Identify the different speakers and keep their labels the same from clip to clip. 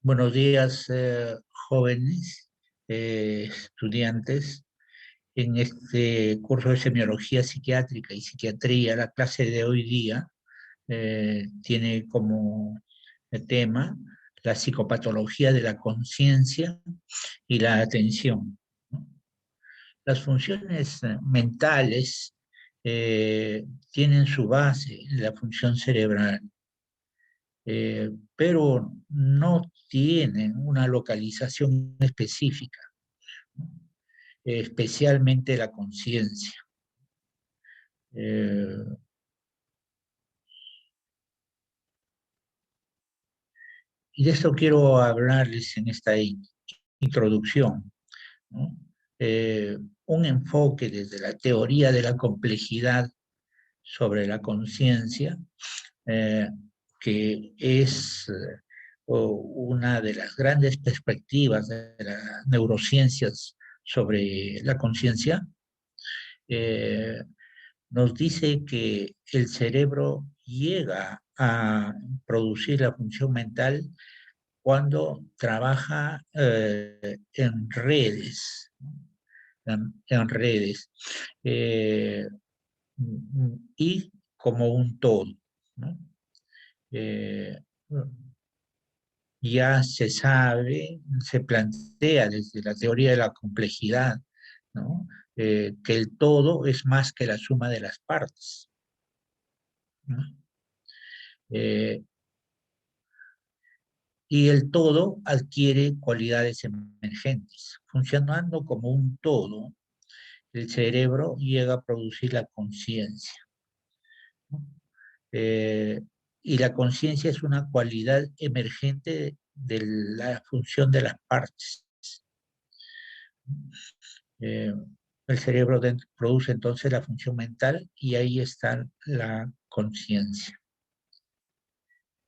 Speaker 1: Buenos días, jóvenes, estudiantes. En este curso de semiología psiquiátrica y psiquiatría, la clase de hoy día tiene como tema la psicopatología de la conciencia y la atención, ¿no? Las funciones mentales tienen su base en la función cerebral, pero no tienen una localización específica, ¿no? Especialmente la conciencia. Eh, y de esto quiero hablarles en esta introducción, ¿no? Un enfoque desde la teoría de la complejidad sobre la conciencia, eh, que es una de las grandes perspectivas de las neurociencias sobre la conciencia. eh, Nos dice que el cerebro llega a producir la función mental cuando trabaja en redes, ¿no? En redes, eh, y como un todo, ¿no? Eh, ya se sabe, se plantea desde la teoría de la complejidad, ¿no? Que el todo es más que la suma de las partes, ¿no? Eh, y el todo adquiere cualidades emergentes. Funcionando como un todo, el cerebro llega a producir la conciencia, ¿no? Eh, y la conciencia es una cualidad emergente de la función de las partes. Eh, el cerebro produce entonces la función mental y ahí está la conciencia.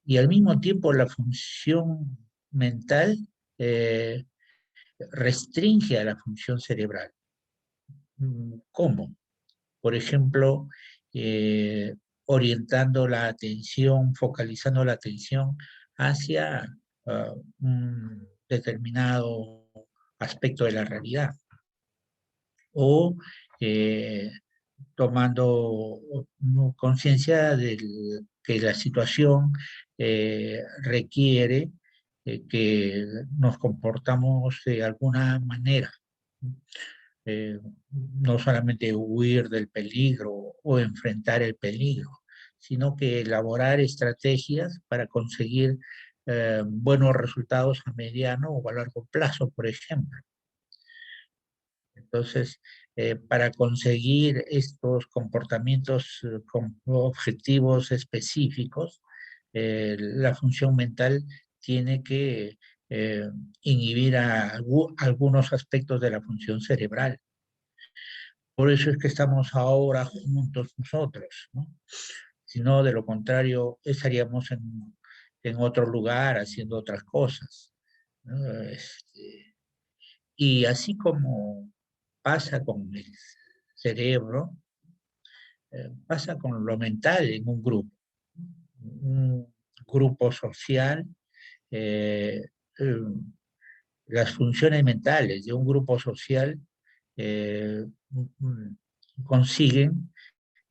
Speaker 1: Y al mismo tiempo la función mental eh, restringe a la función cerebral. ¿Cómo? Por ejemplo, eh, orientando la atención, focalizando la atención hacia un determinado aspecto de la realidad, o eh, tomando conciencia de que la situación requiere que nos comportamos de alguna manera. No solamente huir del peligro o enfrentar el peligro, sino que elaborar estrategias para conseguir buenos resultados a mediano o a largo plazo, por ejemplo. Entonces, para conseguir estos comportamientos con objetivos específicos, la función mental tiene que eh, inhibir algunos aspectos de la función cerebral. Por eso es que estamos ahora juntos nosotros, ¿no? Si no, de lo contrario, estaríamos en otro lugar haciendo otras cosas, ¿no? Y así como pasa con el cerebro, pasa con lo mental en un grupo. Un grupo social, eh, eh, las funciones mentales de un grupo social eh, consiguen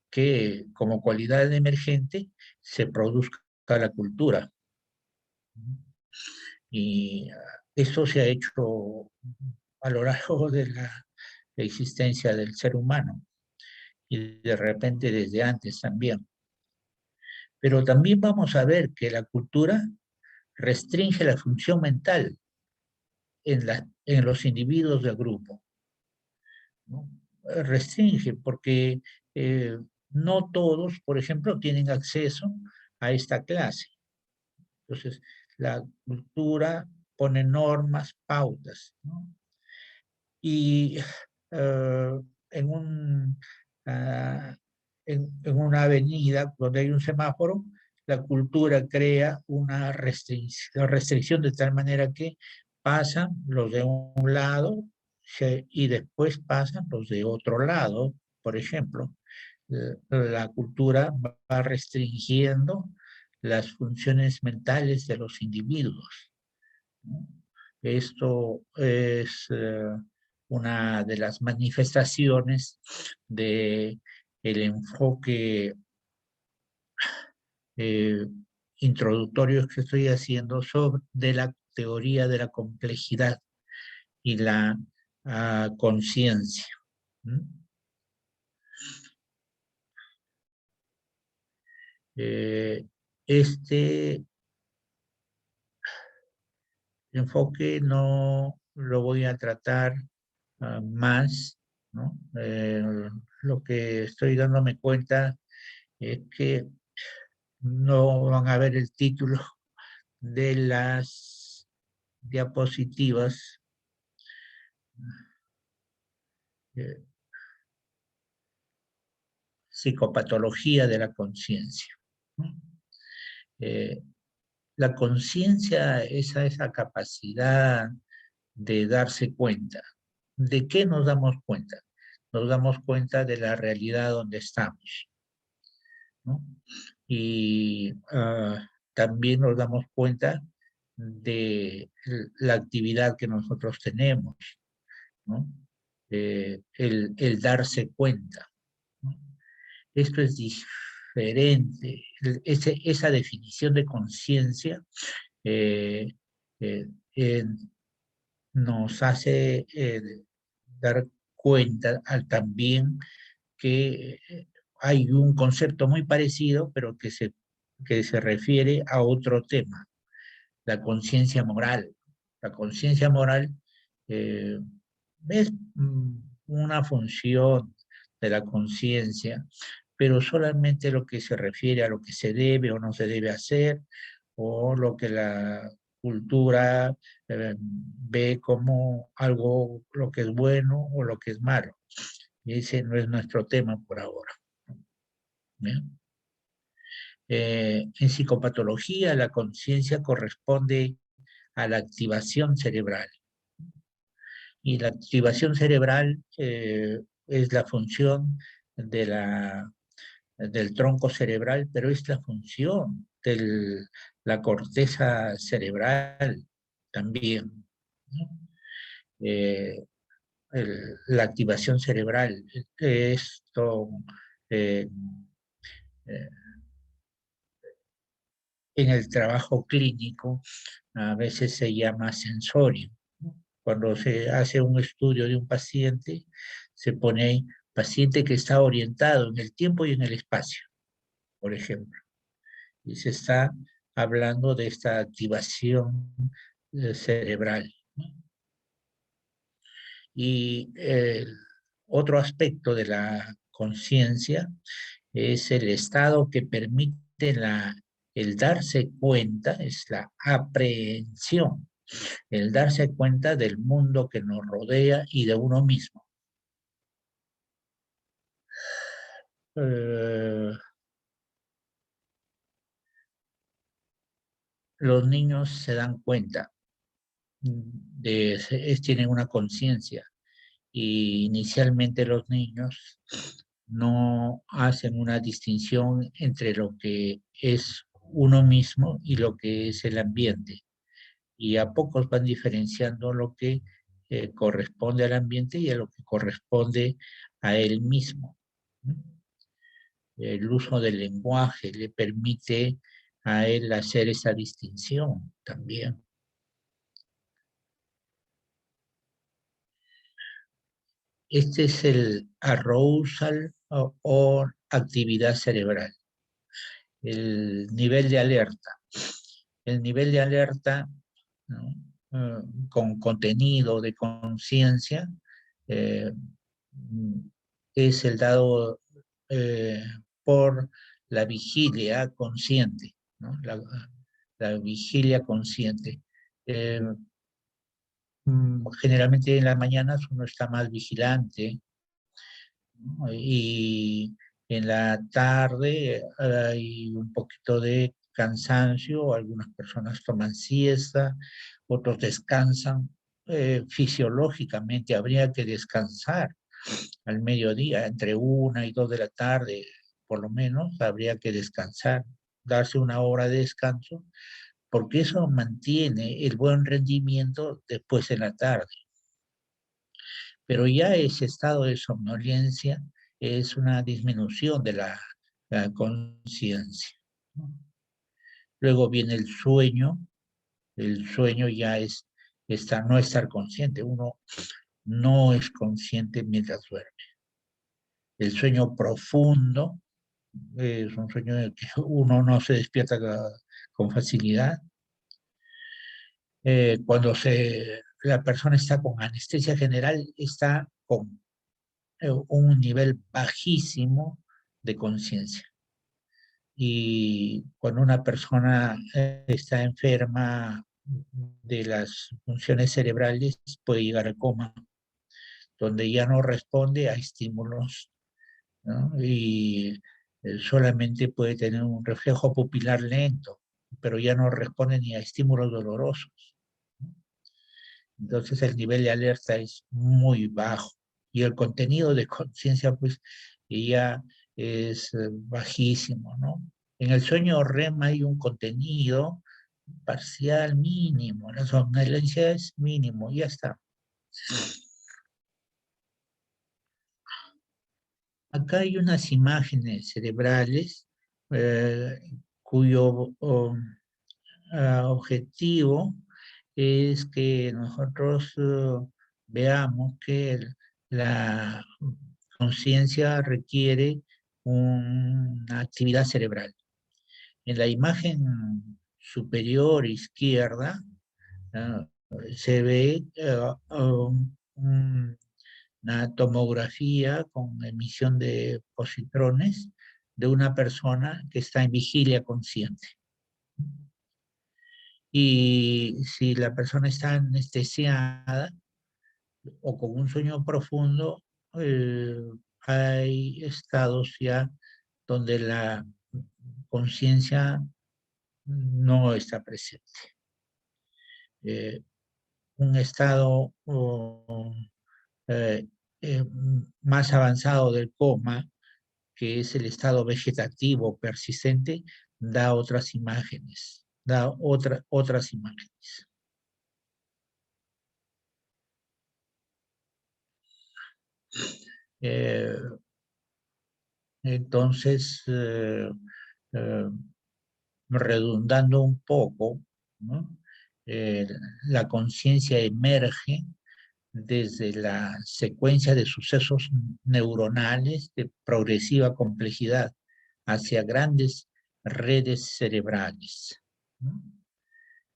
Speaker 1: que como cualidad emergente se produzca la cultura. Y esto se ha hecho a lo largo de la existencia del ser humano y de repente desde antes también. Pero también vamos a ver que la cultura restringe la función mental en los individuos del grupo, ¿no? Restringe porque eh, no todos, por ejemplo, tienen acceso a esta clase. Entonces, la cultura pone normas, pautas, ¿no? Y eh, en, un, ah, en una avenida donde hay un semáforo, la cultura crea una restricción de tal manera que pasan los de un lado y después pasan los de otro lado, por ejemplo. La cultura va restringiendo las funciones mentales de los individuos. ¿no? Esto es una de las manifestaciones de el enfoque eh, introductorios que estoy haciendo sobre de la teoría de la complejidad y la conciencia. Este enfoque no lo voy a tratar más, ¿no? Lo que estoy dándome cuenta es que no van a ver el título de las diapositivas. eh, Psicopatología de la conciencia, ¿no? Eh, la conciencia es esa capacidad de darse cuenta. ¿De qué nos damos cuenta? Nos damos cuenta de la realidad donde estamos, ¿no? Y también nos damos cuenta de la actividad que nosotros tenemos, ¿no? El darse cuenta, ¿no? Esto es diferente. Esa definición de conciencia eh, eh, eh, nos hace dar cuenta también que hay un concepto muy parecido, pero que se refiere a otro tema, la conciencia moral. La conciencia moral eh, es una función de la conciencia, pero solamente lo que se refiere a lo que se debe o no se debe hacer, o lo que la cultura ve como algo, lo que es bueno o lo que es malo. Y ese no es nuestro tema por ahora. ¿Bien? En psicopatología, la conciencia corresponde a la activación cerebral. Y la activación cerebral es la función de del tronco cerebral, pero es la función de la corteza cerebral también, ¿no? Eh, la activación cerebral, esto eh, eh, en el trabajo clínico a veces se llama sensorio. Cuando se hace un estudio de un paciente, se pone ahí paciente que está orientado en el tiempo y en el espacio, por ejemplo. Y se está hablando de esta activación cerebral, ¿no? Y otro aspecto de la conciencia es el estado que permite el darse cuenta, es la aprehensión, el darse cuenta del mundo que nos rodea y de uno mismo. Eh, los niños se dan cuenta, tienen una conciencia y inicialmente los niños no hacen una distinción entre lo que es uno mismo y lo que es el ambiente. Y a pocos van diferenciando lo que corresponde al ambiente y a lo que corresponde a él mismo. El uso del lenguaje le permite a él hacer esa distinción también. Este es el arousal o actividad cerebral, el nivel de alerta. El nivel de alerta, ¿no? Con contenido de conciencia eh, es el dado eh, por la vigilia consciente, ¿no? La vigilia consciente. Eh, Generalmente en las mañanas uno está más vigilante, ¿no? Y en la tarde hay un poquito de cansancio, algunas personas toman siesta, otros descansan. Fisiológicamente habría que descansar al mediodía, entre 1 y 2 de la tarde, por lo menos, habría que descansar, darse una hora de descanso porque eso mantiene el buen rendimiento después de la tarde. Pero ya ese estado de somnolencia es una disminución de la conciencia, ¿no? Luego viene el sueño ya es no estar consciente, uno no es consciente mientras duerme. El sueño profundo es un sueño en el que uno no se despierta con facilidad. Cuando la persona está con anestesia general, está con un nivel bajísimo de conciencia. Y cuando una persona está enferma de las funciones cerebrales, puede llegar al coma, donde ya no responde a estímulos, ¿no? Y solamente puede tener un reflejo pupilar lento, pero ya no responde ni a estímulos dolorosos. Entonces el nivel de alerta es muy bajo y el contenido de conciencia pues ya es bajísimo, ¿no? En el sueño REM hay un contenido parcial mínimo, la somnolencia es mínimo, ya está. Acá hay unas imágenes cerebrales eh, cuyo objetivo es que nosotros veamos que la conciencia requiere una actividad cerebral. En la imagen superior izquierda ah, se ve una tomografía con emisión de positrones de una persona que está en vigilia consciente. Y si la persona está anestesiada o con un sueño profundo, eh, hay estados ya donde la conciencia no está presente. Un estado eh, eh, más avanzado del coma, que es el estado vegetativo persistente, da otras imágenes, otras imágenes. Eh, entonces, eh, redundando un poco, ¿no? Eh, la conciencia emerge desde la secuencia de sucesos neuronales de progresiva complejidad hacia grandes redes cerebrales, ¿no?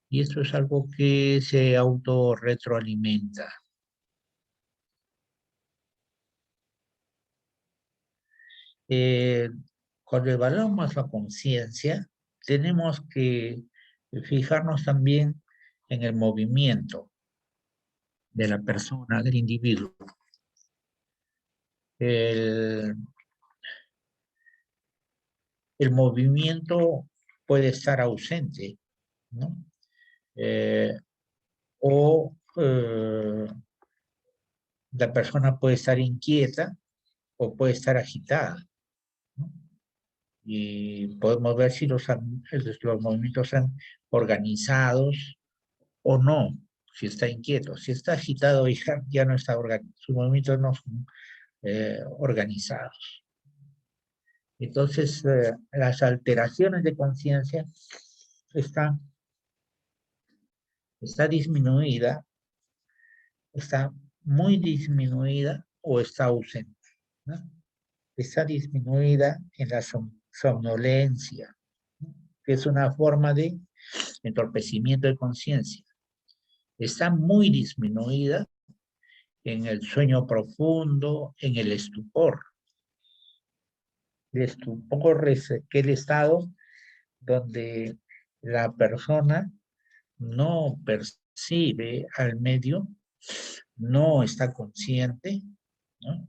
Speaker 1: Y esto es algo que se autorretroalimenta. Eh, Cuando evaluamos la conciencia, tenemos que fijarnos también en el movimiento de la persona, del individuo. El, el movimiento puede estar ausente, ¿no? Eh, o la persona puede estar inquieta o puede estar agitada, ¿no? Y podemos ver si los movimientos están organizados o no, si está inquieto. Si está agitado, ya no está organizado, sus movimientos no son organizados. Entonces, las alteraciones de conciencia están, está disminuida, está muy disminuida o está ausente, ¿no? Está disminuida en la somnolencia, ¿no? Que es una forma de entorpecimiento de conciencia. Está muy disminuida en el sueño profundo, en el estupor. El estupor es aquel estado donde la persona no percibe al medio, no está consciente, ¿no?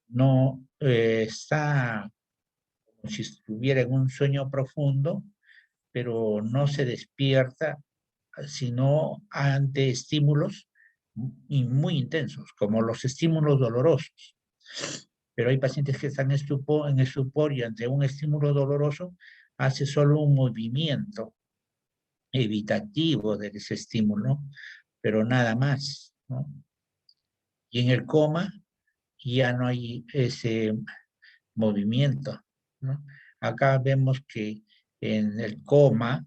Speaker 1: No está como si estuviera en un sueño profundo, pero no se despierta, sino ante estímulos muy intensos, como los estímulos dolorosos. Pero hay pacientes que están en estupor y ante un estímulo doloroso hace solo un movimiento evitativo de ese estímulo, pero nada más, ¿no? Y en el coma ya no hay ese movimiento, ¿no? Acá vemos que en el coma,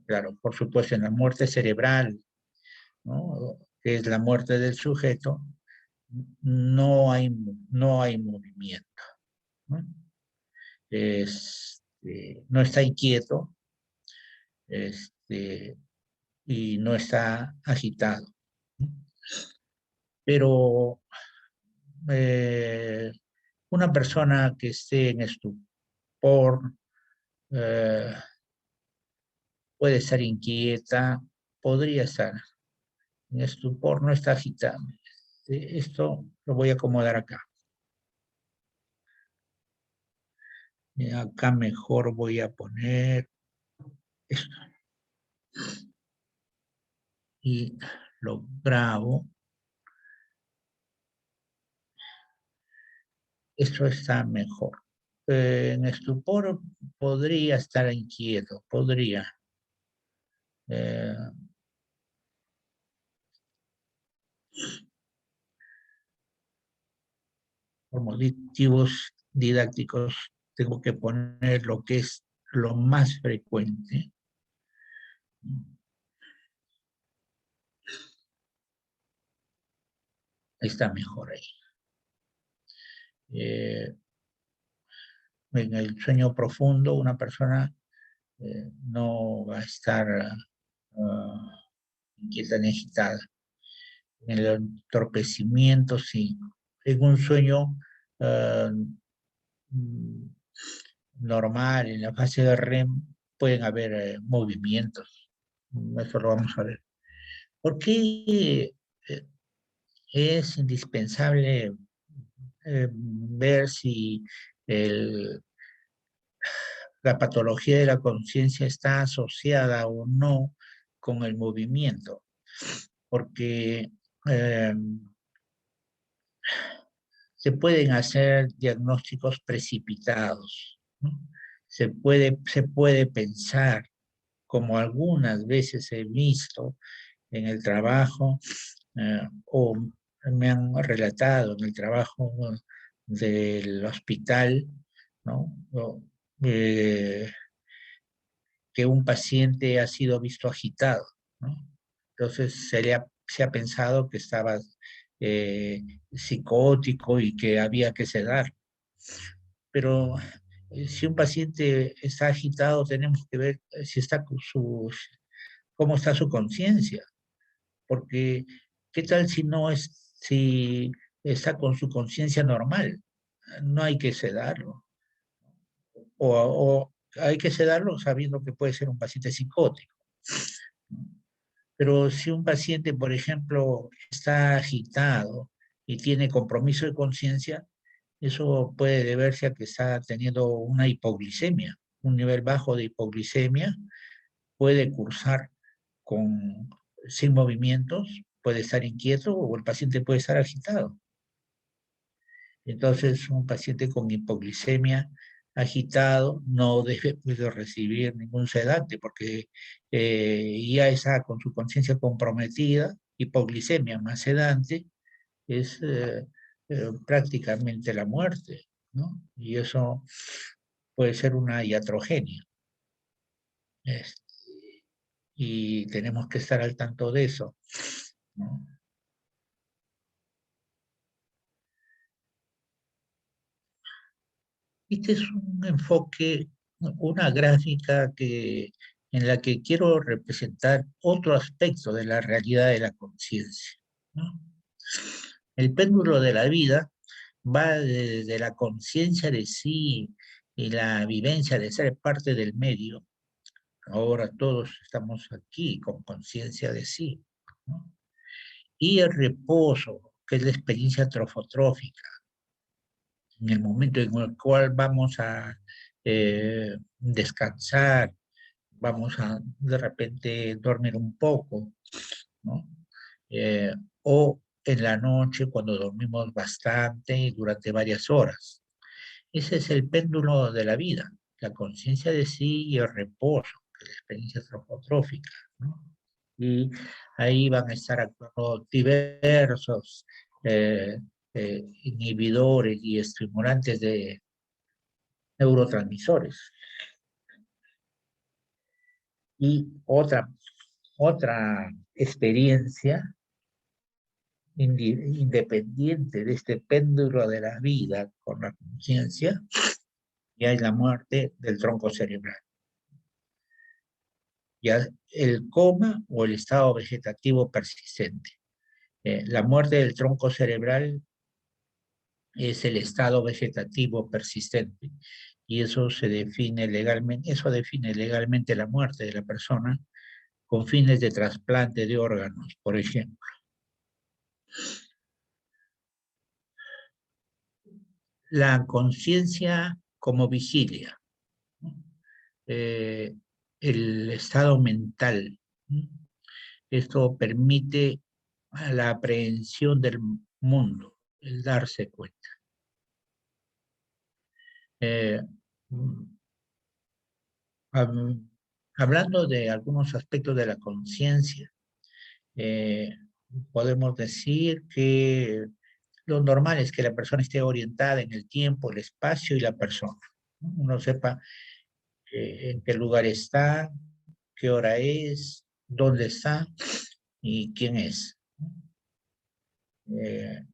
Speaker 1: claro, por supuesto en la muerte cerebral, ¿no? Que es la muerte del sujeto, no hay movimiento, ¿no? No está inquieto, este, y no está agitado. Pero eh, una persona que esté en estupor eh, puede estar inquieta, podría estar en estupor, no está agitada. Esto lo voy a acomodar acá. Acá mejor voy a poner esto y lo grabo. Esto está mejor. En estupor podría estar inquieto, podría. Eh, por motivos didácticos tengo que poner lo que es lo más frecuente. Está mejor ahí. Eh, en el sueño profundo una persona no va a estar inquieta ni agitada. En el entorpecimiento, sí. En un sueño mm, normal, en la fase de REM, pueden haber movimientos. Eso lo vamos a ver. ¿Por qué es indispensable ver si el, la patología de la conciencia está asociada o no con el movimiento? Porque eh, se pueden hacer diagnósticos precipitados, ¿no? Se puede pensar, como algunas veces he visto en el trabajo, o me han relatado en el trabajo del hospital, ¿no? Eh, que un paciente ha sido visto agitado, ¿no? Entonces se ha pensado que estaba psicótico y que había que sedar. Pero si un paciente está agitado, tenemos que ver si está con cómo está su conciencia, porque ¿qué tal si no es, si está con su conciencia normal? No hay que sedarlo, o hay que sedarlo sabiendo que puede ser un paciente psicótico. Pero si un paciente, por ejemplo, está agitado y tiene compromiso de conciencia, eso puede deberse a que está teniendo una hipoglicemia, un nivel bajo de hipoglicemia, puede cursar con, sin movimientos, puede estar inquieto o el paciente puede estar agitado. Entonces, un paciente con hipoglicemia agitado no debe recibir ningún sedante porque ya está con su conciencia comprometida, hipoglicemia más sedante, es prácticamente la muerte, ¿no? Y eso puede ser una iatrogenia. Este, y tenemos que estar al tanto de eso, ¿no? Este es un enfoque, una gráfica en la que quiero representar otro aspecto de la realidad de la conciencia, ¿no? El péndulo de la vida va desde la conciencia de sí y la vivencia de ser parte del medio. Ahora todos estamos aquí con conciencia de sí, ¿no? Y el reposo, que es la experiencia trofotrófica, en el momento en el cual vamos a descansar, vamos a de repente dormir un poco, ¿no? Eh, o en la noche cuando dormimos bastante y durante varias horas. Ese es el péndulo de la vida, la conciencia de sí y el reposo. que la experiencia tropotrófica, ¿no? Y ahí van a estar actuando diversos inhibidores y estimulantes de neurotransmisores. Y otra experiencia independiente de este péndulo de la vida con la conciencia, ya es la muerte del tronco cerebral. Ya el coma o el estado vegetativo persistente. La muerte del tronco cerebral es el estado vegetativo persistente y eso se define legalmente, eso define legalmente la muerte de la persona con fines de trasplante de órganos, por ejemplo. La conciencia como vigilia, el estado mental. Esto permite la aprehensión del mundo, el darse cuenta. Eh, Hablando de algunos aspectos de la conciencia, eh, podemos decir que lo normal es que la persona esté orientada en el tiempo, el espacio y la persona. Uno sepa en qué lugar está, qué hora es, dónde está y quién es. Eh,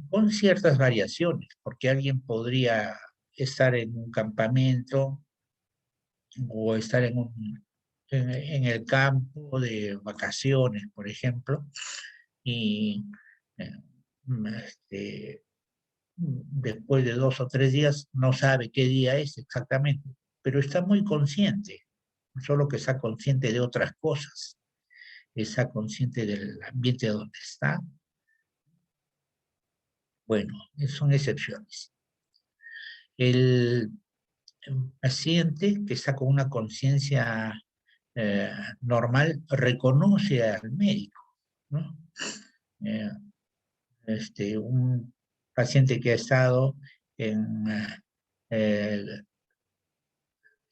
Speaker 1: con ciertas variaciones, porque alguien podría estar en un campamento o estar en el campo de vacaciones, por ejemplo, y eh, este, después de 2 o 3 días no sabe qué día es exactamente, pero está muy consciente, solo que está consciente de otras cosas, está consciente del ambiente donde está. Bueno, son excepciones. El paciente que está con una conciencia normal reconoce al médico, ¿no? Eh, un paciente que ha estado en, eh,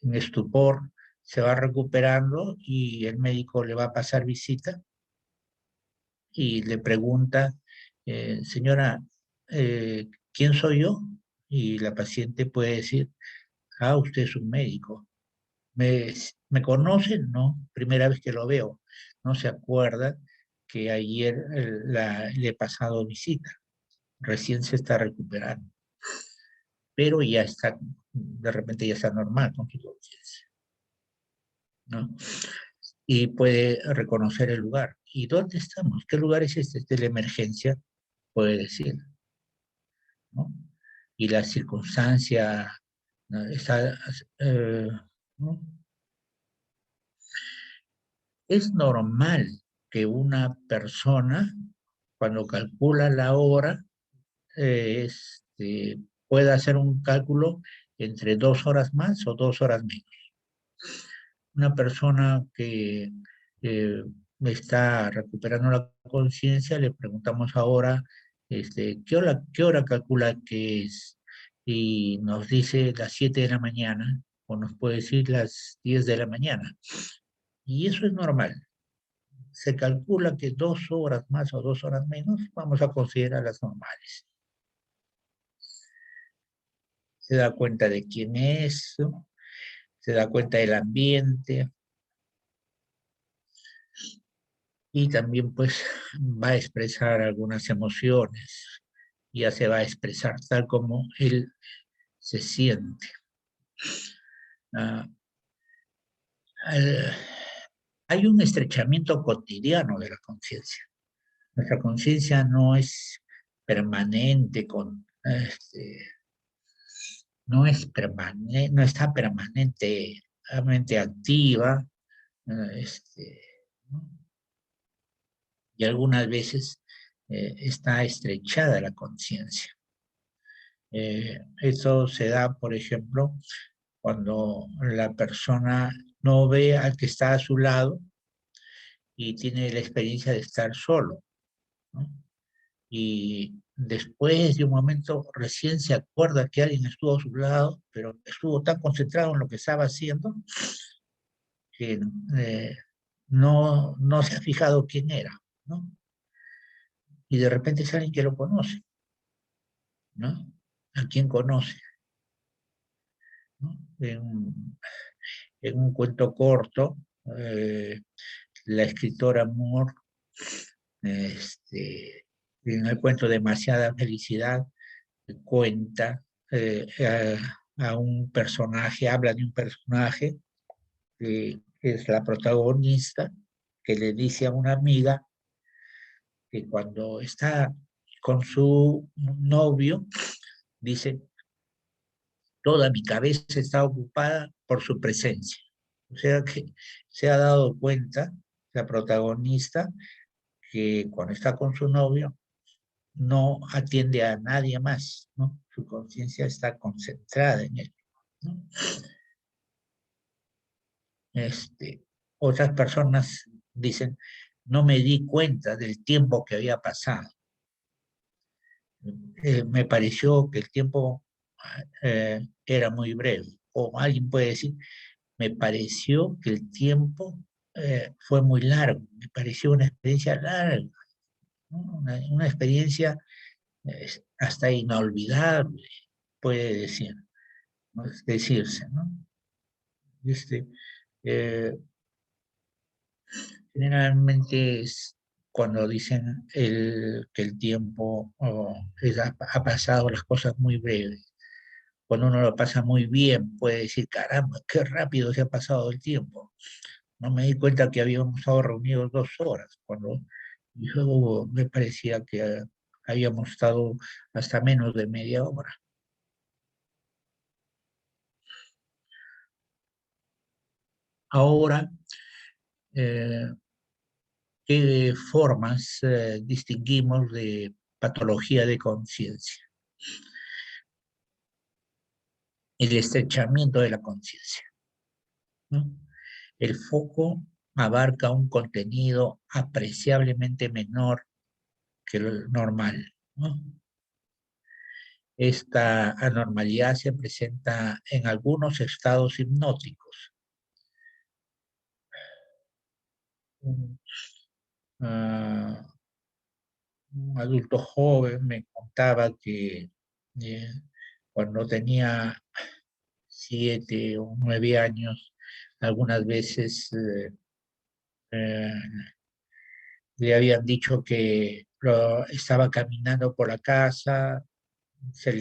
Speaker 1: en estupor se va recuperando y el médico le va a pasar visita y le pregunta, señora, ¿quién soy yo? Y la paciente puede decir, ah, usted es un médico. ¿Me, me conocen? No, primera vez que lo veo. No se acuerda que ayer le he pasado visita. Recién se está recuperando. Pero ya está, de repente ya está normal con su conciencia, ¿no? Y puede reconocer el lugar. ¿Y dónde estamos? ¿Qué lugar es este? De la emergencia, puede decir, ¿no? Y la circunstancia, ¿no? Está, ¿no? Es normal que una persona, cuando calcula la hora, pueda hacer un cálculo entre 2 horas más o 2 horas menos. Una persona que eh, está recuperando la conciencia, le preguntamos ahora, qué hora calcula que es? Y nos dice las 7 de la mañana, o nos puede decir las 10 de la mañana. Y eso es normal. Se calcula que 2 horas más o 2 horas menos vamos a considerar las normales. Se da cuenta de quién es, ¿no? Se da cuenta del ambiente y también pues va a expresar algunas emociones, ya se va a expresar tal como él se siente. Ah, al- Hay un estrechamiento cotidiano de la conciencia. Nuestra conciencia no es permanente no es permanente, no está permanentemente activa, ¿no? Y algunas veces está estrechada la conciencia. Eso se da, por ejemplo, cuando la persona no ve al que está a su lado y tiene la experiencia de estar solo, ¿no? y después de un momento recién se acuerda que alguien estuvo a su lado, pero estuvo tan concentrado en lo que estaba haciendo que no se ha fijado quién era, ¿no? Y de repente es alguien que lo conoce, ¿no? ¿A quién conoce? ¿No? En un cuento corto, la escritora Moore, en el cuento Demasiada Felicidad, cuenta a un personaje, habla de un personaje que es la protagonista, que le dice a una amiga que cuando está con su novio, dice, toda mi cabeza está ocupada por su presencia. O sea que se ha dado cuenta la protagonista que cuando está con su novio no atiende a nadie más, ¿no? Su conciencia está concentrada en él, ¿no? Este, Otras personas dicen, no me di cuenta del tiempo que había pasado. Me pareció que el tiempo era muy breve. O alguien puede decir, me pareció que el tiempo fue muy largo, me pareció una experiencia larga, ¿no? Una experiencia hasta inolvidable, puede decir, ¿no? Decirse, ¿no? Este, eh, Generalmente es cuando dicen que el tiempo ha pasado las cosas muy breves. Cuando uno lo pasa muy bien, puede decir, caramba, qué rápido se ha pasado el tiempo. No me di cuenta que habíamos estado reunidos 2 horas, cuando yo me parecía que habíamos estado hasta menos de media hora. Ahora, eh, ¿qué formas distinguimos de patología de conciencia? El estrechamiento de la conciencia, ¿no? El foco abarca un contenido apreciablemente menor que lo normal, ¿no? Esta anormalidad se presenta en algunos estados hipnóticos. Un, ah, un adulto joven me contaba que eh, cuando tenía 7 o 9 años, algunas veces eh, le habían dicho que estaba caminando por la casa, se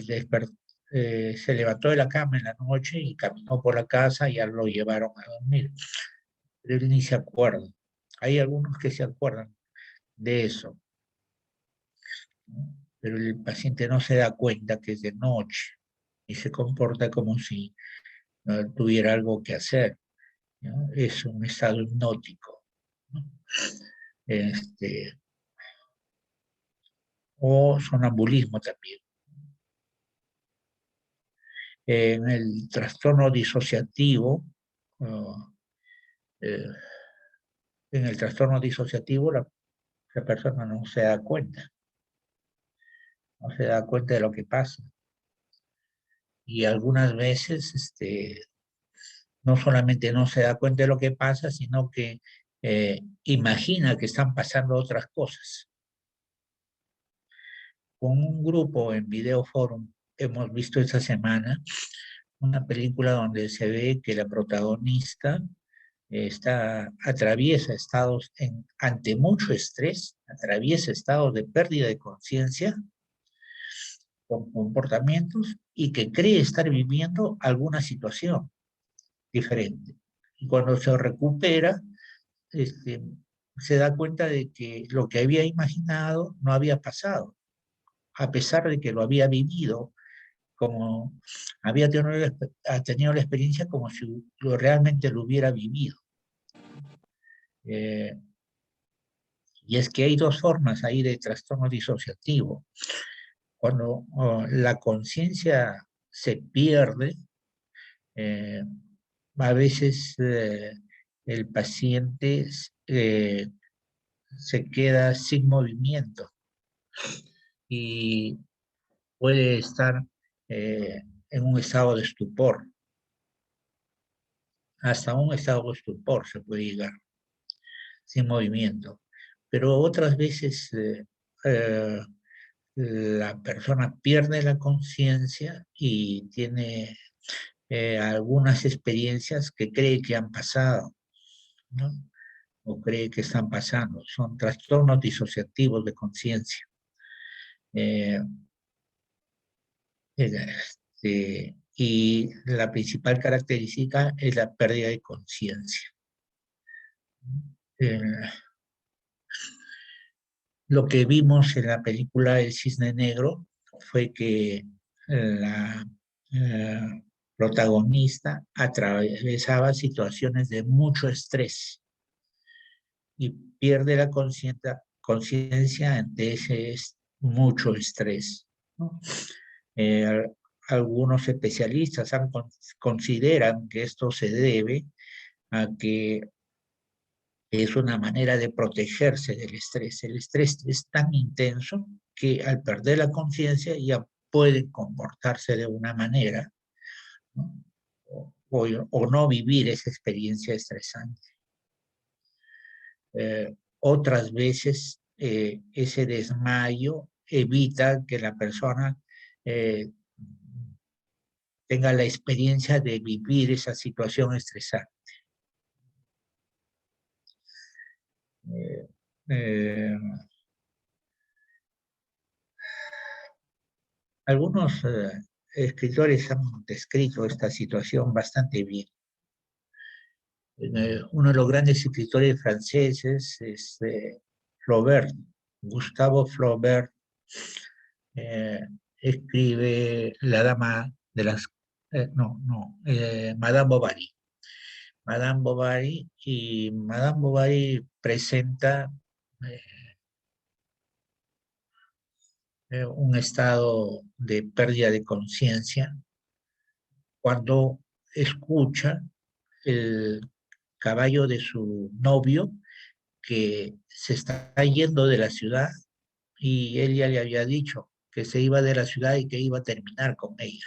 Speaker 1: levantó de la cama en la noche y caminó por la casa y ya lo llevaron a dormir. Pero él ni se acuerda. Hay algunos que se acuerdan de eso, ¿no? Pero el paciente no se da cuenta que es de noche y se comporta como si tuviera algo que hacer, ¿no? Es un estado hipnótico, ¿no? Este, o sonambulismo también. En el trastorno disociativo, uh, eh, en el trastorno disociativo la persona no se da cuenta, no se da cuenta de lo que pasa. Y algunas veces no solamente no se da cuenta de lo que pasa, sino que imagina que están pasando otras cosas. Con un grupo en Video Forum hemos visto esta semana una película donde se ve que la protagonista atraviesa ante mucho estrés, atraviesa estados de pérdida de conciencia con comportamientos y que cree estar viviendo alguna situación diferente. Y cuando se recupera, este, se da cuenta de que lo que había imaginado no había pasado, a pesar de que lo había vivido, como ha tenido la experiencia como si realmente lo hubiera vivido. Eh, y es que hay dos formas ahí de trastorno disociativo. Cuando la conciencia se pierde, eh, a veces el paciente se queda sin movimiento, y puede estar en un estado de estupor. Hasta un estado de estupor se puede llegar, sin movimiento. Pero otras veces la persona pierde la conciencia y tiene algunas experiencias que cree que han pasado, ¿no? O cree que están pasando. Son trastornos disociativos de conciencia. Eh, y la principal característica es la pérdida de conciencia. Eh, lo que vimos en la película El Cisne Negro fue que la protagonista atravesaba situaciones de mucho estrés y pierde la conciencia ante ese mucho estrés, ¿no? Eh, algunos especialistas consideran que esto se debe a que es una manera de protegerse del estrés. El estrés es tan intenso que al perder la conciencia ya puede comportarse de una manera, ¿no? O no vivir esa experiencia estresante. Otras veces ese desmayo evita que la persona eh, tenga la experiencia de vivir esa situación estresante. Eh, eh, algunos escritores han descrito esta situación bastante bien. Uno de los grandes escritores franceses es Flaubert, Gustave Flaubert, eh, escribe La Dama de las... Madame Bovary. Madame Bovary, y Madame Bovary presenta eh, un estado de pérdida de conciencia cuando escucha el caballo de su novio que se está yendo de la ciudad y él ya le había dicho que se iba de la ciudad y que iba a terminar con ella.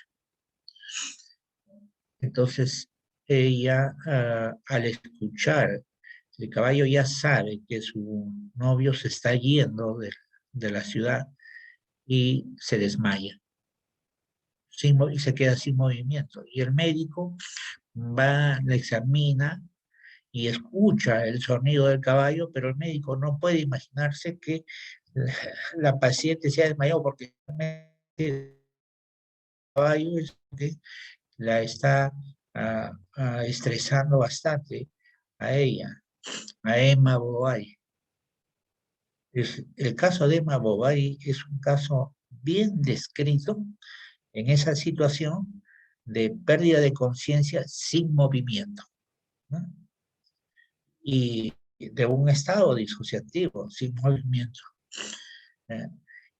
Speaker 1: Entonces ella, al escuchar, el caballo ya sabe que su novio se está yendo de la ciudad y se desmaya y se queda sin movimiento. Y el médico va, le examina y escucha el sonido del caballo, pero el médico no puede imaginarse que la paciente se ha desmayado porque el caballo es que la está estresando bastante a ella, a Emma Bovary. El caso de Emma Bovary es un caso bien descrito en esa situación de pérdida de conciencia sin movimiento, ¿no? Y de un estado disociativo sin movimiento. ¿Eh?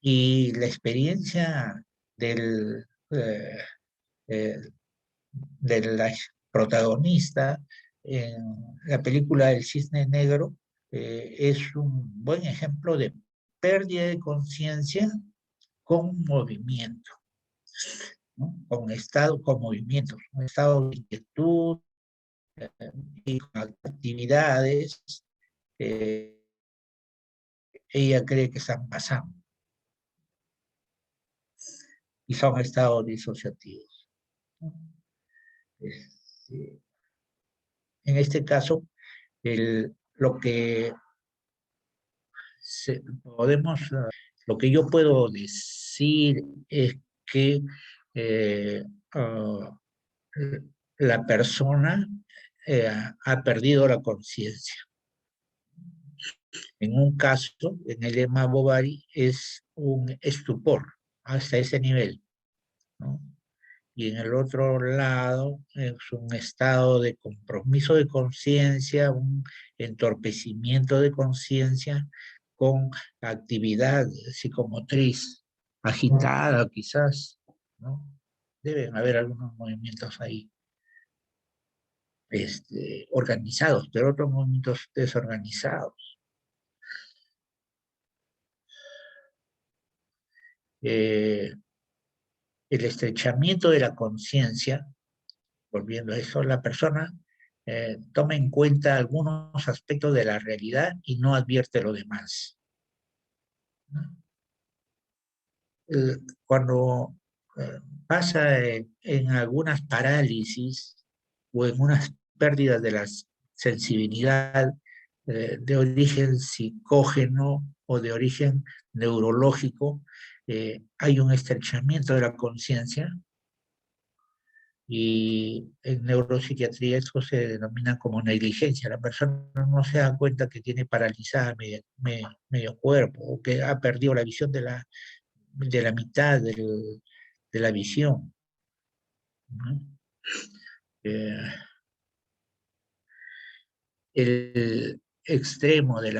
Speaker 1: Y la experiencia del, eh, eh, de la protagonista en la película El Cisne Negro es un buen ejemplo de pérdida de conciencia con movimiento, ¿no? Con movimiento, un estado de inquietud y con actividades eh, ella cree que están pasando y son estados disociativos, ¿no? Este, en este caso, lo que podemos, lo que yo puedo decir es que eh, uh, la persona ha perdido la conciencia. En un caso, en el Emma Bovary, es un estupor hasta ese nivel, ¿no? Y en el otro lado es un estado de compromiso de conciencia, un entorpecimiento de conciencia con actividad psicomotriz agitada quizás, ¿no? Deben haber algunos movimientos ahí organizados, pero otros movimientos desorganizados. eh, el estrechamiento de la conciencia, volviendo a eso, la persona toma en cuenta algunos aspectos de la realidad y no advierte lo demás, ¿no? Cuando eh, pasa en algunas parálisis o en unas pérdidas de la sensibilidad de origen psicógeno o de origen neurológico, hay un estrechamiento de la conciencia y en neuropsiquiatría eso se denomina como negligencia. La persona no se da cuenta que tiene paralizada medio cuerpo o que ha perdido la visión de la mitad de la visión, ¿no? Eh, el extremo de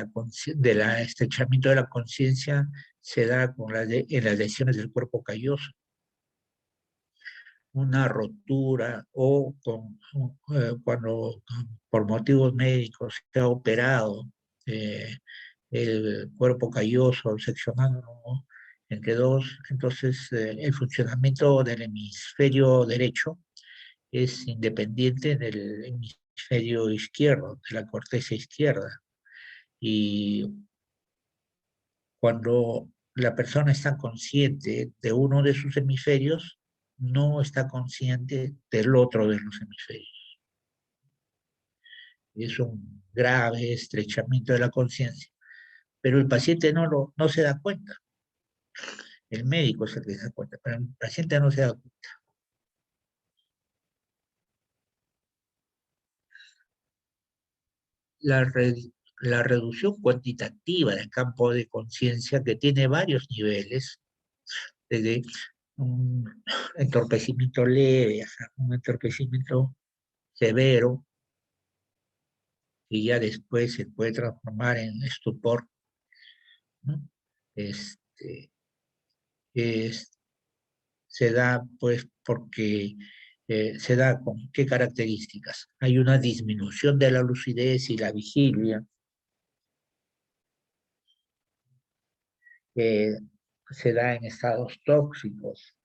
Speaker 1: la estrechamiento de la conciencia se da en las lesiones del cuerpo calloso, una rotura o cuando por motivos médicos se ha operado eh, el cuerpo calloso, seccionándolo entre dos, entonces el funcionamiento del hemisferio derecho es independiente del hemisferio izquierdo, de la corteza izquierda. Y cuando la persona está consciente de uno de sus hemisferios, no está consciente del otro de los hemisferios. Es un grave estrechamiento de la conciencia, pero el paciente no se da cuenta. El médico es el que se da cuenta, pero el paciente no se da cuenta. La, re, la reducción cuantitativa del campo de conciencia, que tiene varios niveles, desde un entorpecimiento leve hasta un entorpecimiento severo, y ya después se puede transformar en estupor, ¿no? Este, es, se da pues porque se da con qué características. Hay una disminución de la lucidez y la vigilia, que se da en estados tóxicos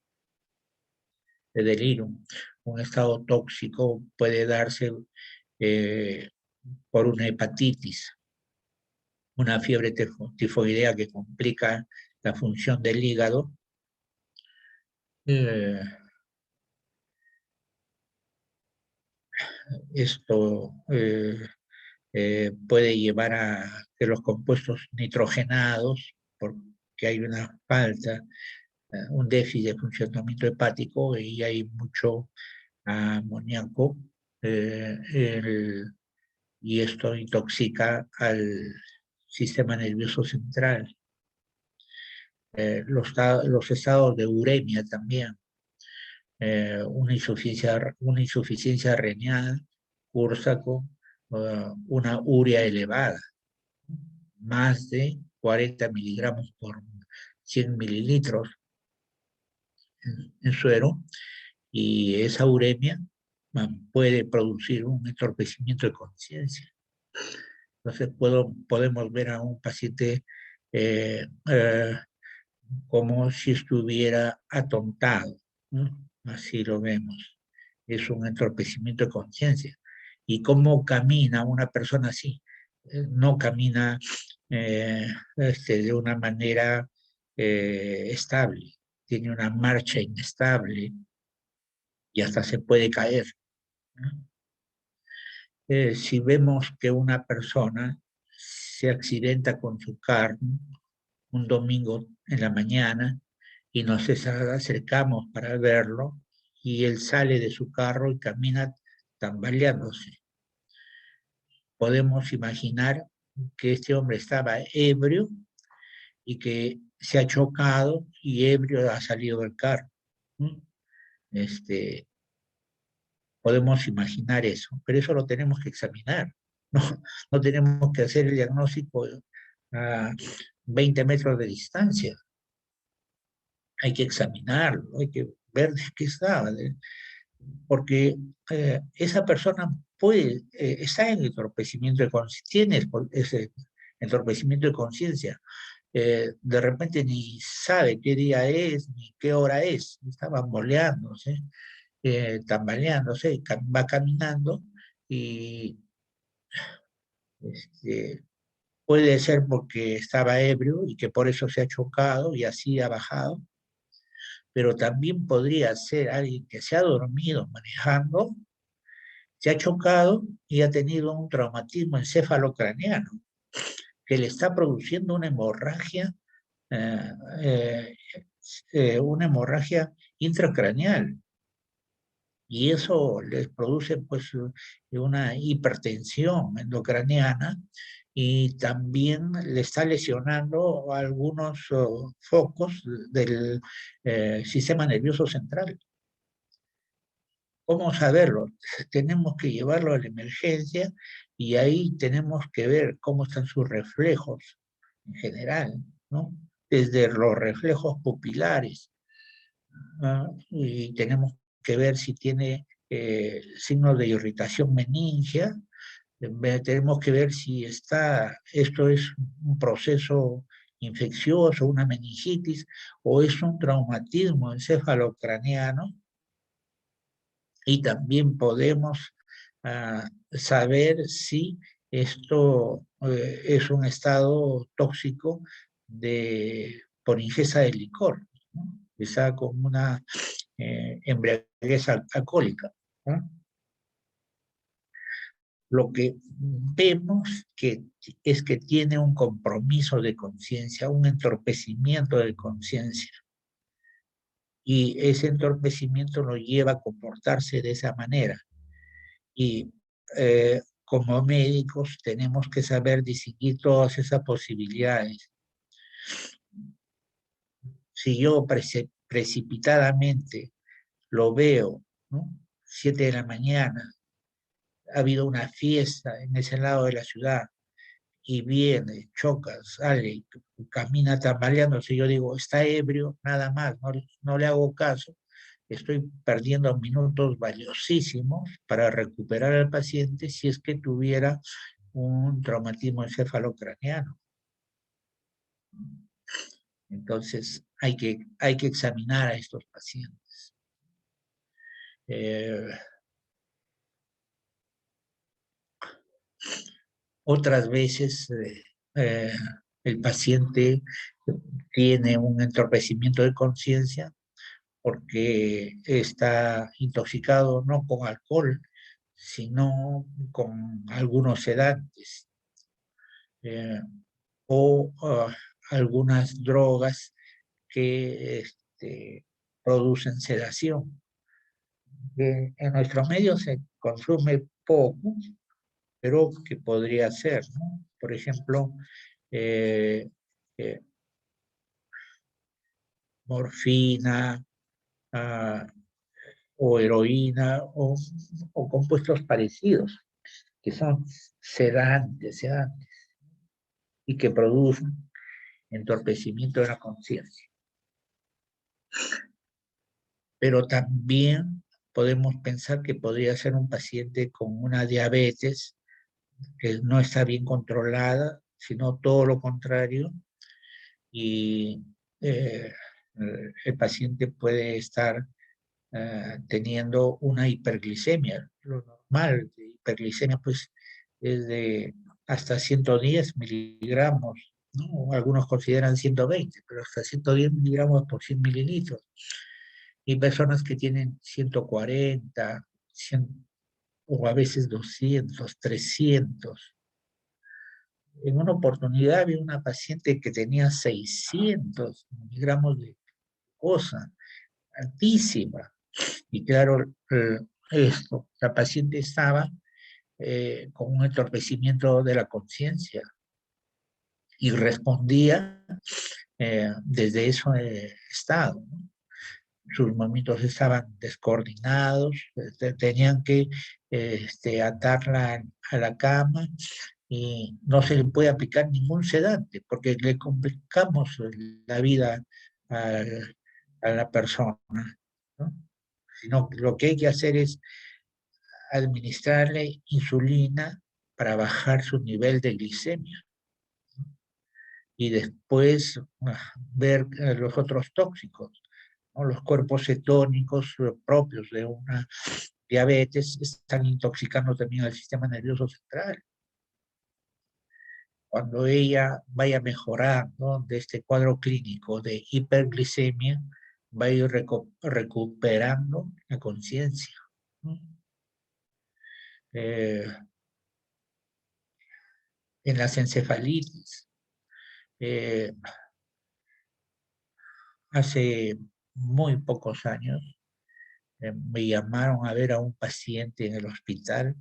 Speaker 1: de delirium. Un estado tóxico puede darse eh, por una hepatitis, una fiebre tifoidea que complica la función del hígado. Eh, Esto puede llevar a que los compuestos nitrogenados, porque hay una falta, un déficit de funcionamiento hepático y hay mucho amoníaco, y esto intoxica al sistema nervioso central. Los estados de uremia también, una insuficiencia renal cursa con una urea elevada, más de 40 miligramos por 100 mililitros en suero, y esa uremia puede producir un entorpecimiento de conciencia. Entonces podemos ver a un paciente eh, eh, como si estuviera atontado, ¿no? Así lo vemos. Es un entorpecimiento de conciencia. ¿Y cómo camina una persona así? No camina de una manera estable, tiene una marcha inestable y hasta se puede caer, ¿no? Si vemos que una persona se accidenta con su carro un domingo en la mañana y nos acercamos para verlo y él sale de su carro y camina tambaleándose, podemos imaginar que este hombre estaba ebrio y que se ha chocado y ebrio ha salido del carro, ¿no? Este, podemos imaginar eso, pero eso lo tenemos que examinar. No, no tenemos que hacer el diagnóstico a 20 metros de distancia. Hay que examinarlo, hay que ver de qué estaba, porque esa persona está en entorpecimiento de conciencia, tiene ese entorpecimiento de conciencia, de repente ni sabe qué día es, ni qué hora es, está bamboleándose, tambaleándose, va caminando y este, puede ser porque estaba ebrio y que por eso se ha chocado y así ha bajado, pero también podría ser alguien que se ha dormido manejando, se ha chocado y ha tenido un traumatismo encefalocraneano que le está produciendo eh, eh, una hemorragia intracraneal. Y eso les produce pues una hipertensión endocraniana y también le está lesionando algunos focos del sistema nervioso central. ¿Cómo saberlo? Tenemos que llevarlo a la emergencia y ahí tenemos que ver cómo están sus reflejos en general, ¿no? Desde los reflejos pupilares, ¿no? Y tenemos que ver si tiene signos de irritación meningia, tenemos que ver si esto es un proceso infeccioso, una meningitis, o es un traumatismo encefalocraneano, y también podemos saber si esto es un estado tóxico por ingesta de licor, ¿no? Quizá con una embriaguez alcohólica, ¿no? Lo que vemos es que tiene un compromiso de conciencia, un entorpecimiento de conciencia, y ese entorpecimiento lo lleva a comportarse de esa manera. Y como médicos tenemos que saber distinguir todas esas posibilidades. Si yo precipitadamente lo veo, ¿no? 7 de la mañana, ha habido una fiesta en ese lado de la ciudad, y viene, choca, sale, camina tambaleándose, yo digo, está ebrio, nada más, no le hago caso, estoy perdiendo minutos valiosísimos para recuperar al paciente si es que tuviera un traumatismo encefalocraneano. Entonces, hay que examinar a estos pacientes. Eh, Otras veces el paciente tiene un entorpecimiento de conciencia porque está intoxicado no con alcohol, sino con algunos sedantes eh, o algunas drogas que producen sedación. En nuestro medio se consume poco, pero que podría ser, ¿no? Por ejemplo, eh, eh, morfina, ah, o heroína o compuestos parecidos, que son sedantes y que producen entorpecimiento de la conciencia. Pero también podemos pensar que podría ser un paciente con una diabetes que no está bien controlada, sino todo lo contrario, y eh, el paciente puede estar teniendo una hiperglicemia. Lo normal de hiperglicemia pues es de hasta 110 miligramos, ¿no? Algunos consideran 120, pero hasta 110 miligramos por 100 mililitros. Y personas que tienen 140, 100, o a veces 200, 300. En una oportunidad vi una paciente que tenía 600 miligramos de cosa, altísima. Y claro, la paciente estaba con un entorpecimiento de la conciencia y respondía desde ese estado, ¿no? Sus movimientos estaban descoordinados, tenían que atarla a la cama y no se le puede aplicar ningún sedante porque le complicamos la vida a, a la persona, ¿no? Sino lo que hay que hacer es administrarle insulina para bajar su nivel de glicemia. y después ver los otros tóxicos, ¿no? Los cuerpos cetónicos propios de una diabetes están intoxicando también al sistema nervioso central. Cuando ella vaya mejorando de este cuadro clínico de hiperglicemia, va a ir recuperando la conciencia, ¿no? Eh, en las encefalitis, eh, hace muy pocos años, me llamaron a ver a un paciente en el hospital,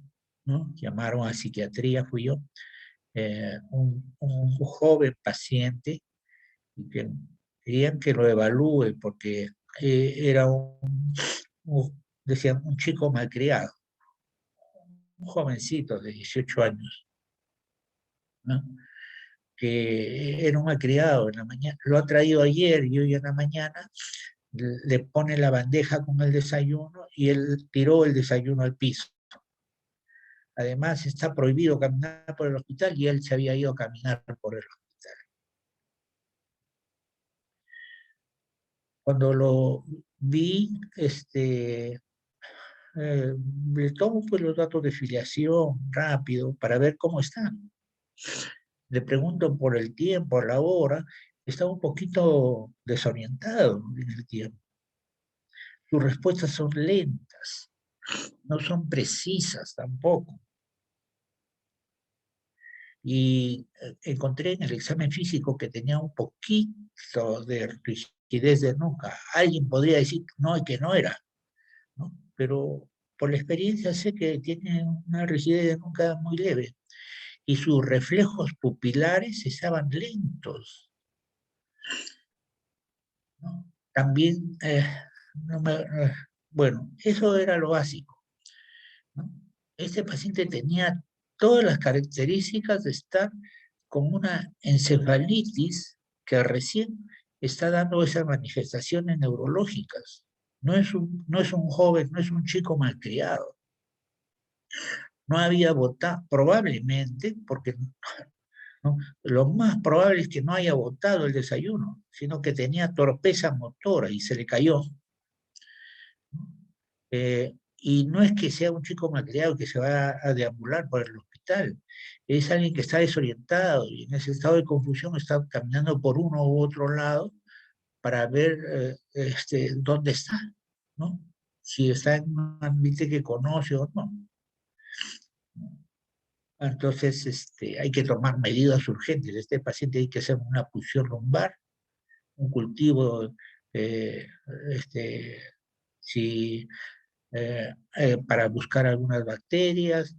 Speaker 1: ¿no? Llamaron a psiquiatría, fui yo, un joven paciente, y que querían que lo evalúe porque era decían, un chico malcriado, un jovencito de 18 años, ¿no? Que era un malcriado en la mañana, lo ha traído ayer y hoy en la mañana le pone la bandeja con el desayuno y él tiró el desayuno al piso. Además, está prohibido caminar por el hospital y él se había ido a caminar por el hospital. Cuando lo vi, le tomo pues los datos de filiación rápido para ver cómo están. Le pregunto por el tiempo, la hora, está un poquito desorientado en el tiempo. Sus respuestas son lentas, no son precisas tampoco. Y encontré en el examen físico que tenía un poquito de rigidez de nuca. Alguien podría decir no, y que no era, ¿no? Pero por la experiencia sé que tiene una rigidez de nuca muy leve y sus reflejos pupilares estaban lentos, ¿no? También, no me, bueno, eso era lo básico, ¿no? Este paciente tenía todas las características de estar con una encefalitis que recién está dando esas manifestaciones neurológicas. No es un joven, no es un chico malcriado. No había votado, probablemente, porque ¿no? Lo más probable es que no haya botado el desayuno, sino que tenía torpeza motora y se le cayó. Y no es que sea un chico malcriado que se va a deambular por el hospital, es alguien que está desorientado y en ese estado de confusión está caminando por uno u otro lado para ver dónde está, ¿no? Si está en un ambiente que conoce o no. Entonces, hay que tomar medidas urgentes. Este paciente hay que hacer una punción lumbar, un cultivo, eh, este, si para buscar algunas bacterias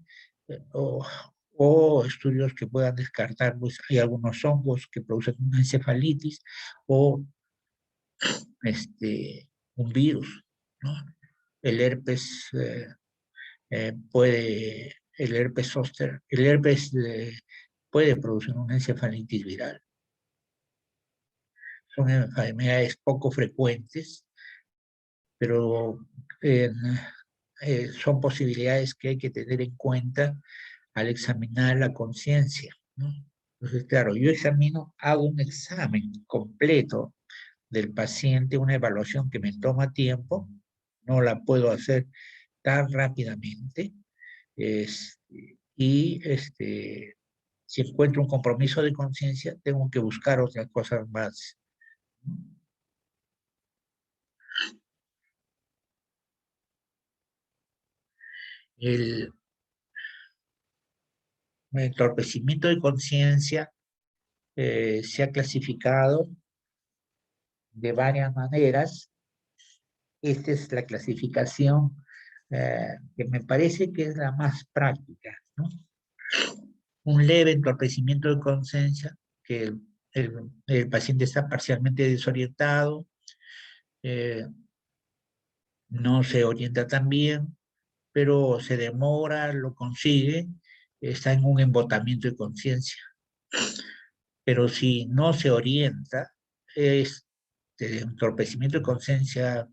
Speaker 1: o estudios que puedan descartar, pues hay algunos hongos que producen una encefalitis o un virus, ¿no? El herpes el herpes zóster, el herpes puede producir una encefalitis viral. Son enfermedades poco frecuentes, pero eh, son posibilidades que hay que tener en cuenta al examinar la conciencia, ¿no? Entonces, claro, yo examino, hago un examen completo del paciente, una evaluación que me toma tiempo, no la puedo hacer tan rápidamente, y si encuentro un compromiso de conciencia, tengo que buscar otras cosas más, ¿no? El entorpecimiento de conciencia se ha clasificado de varias maneras. Esta es la clasificación que me parece que es la más práctica, ¿no? Un leve entorpecimiento de conciencia, que el paciente está parcialmente desorientado, eh, no se orienta tan bien, pero se demora, lo consigue, está en un embotamiento de conciencia. Pero si no se orienta, entorpecimiento de conciencia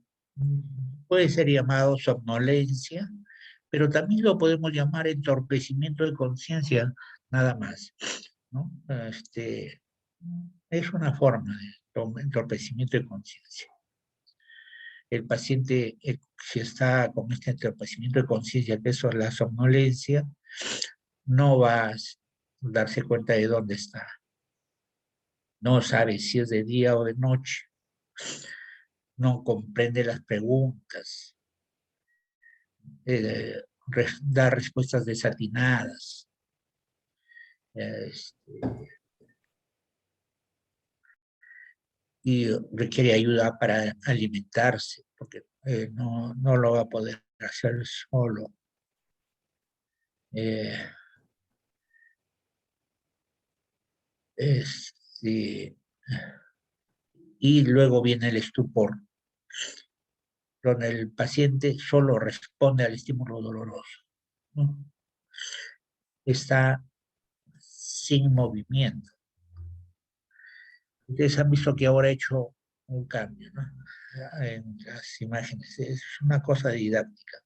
Speaker 1: puede ser llamado somnolencia, pero también lo podemos llamar entorpecimiento de conciencia, nada más, ¿no? es una forma de entorpecimiento de conciencia. El paciente, si está con este entorpecimiento de conciencia, que eso es la somnolencia, no va a darse cuenta de dónde está. No sabe si es de día o de noche. No comprende las preguntas. Da respuestas desatinadas. Y requiere ayuda para alimentarse, porque no lo va a poder hacer solo. Y luego viene el estupor, donde el paciente solo responde al estímulo doloroso, ¿no? Está sin movimiento. Ustedes han visto que ahora he hecho un cambio, ¿no? En las imágenes. Es una cosa didáctica.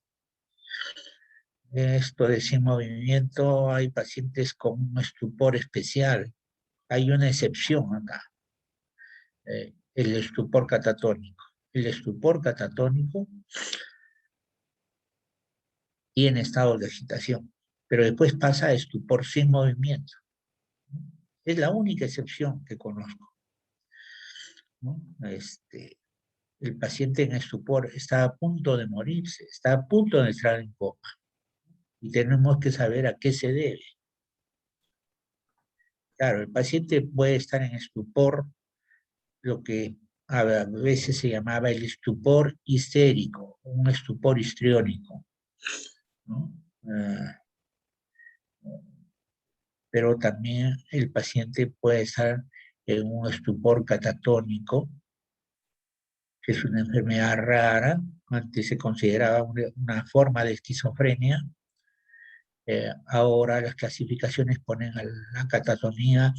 Speaker 1: Esto de sin movimiento, hay pacientes con un estupor especial. Hay una excepción acá, el estupor catatónico. El estupor catatónico tiene estados de agitación, pero después pasa a estupor sin movimiento. Es la única excepción que conozco, ¿no? El paciente en estupor está a punto de morirse, está a punto de entrar en coma, y tenemos que saber a qué se debe. Claro, el paciente puede estar en estupor, lo que a veces se llamaba el estupor histérico, un estupor histriónico, ¿no? Pero también el paciente puede estar en un estupor catatónico, que es una enfermedad rara. Antes se consideraba una forma de esquizofrenia. Ahora las clasificaciones ponen a la catatonía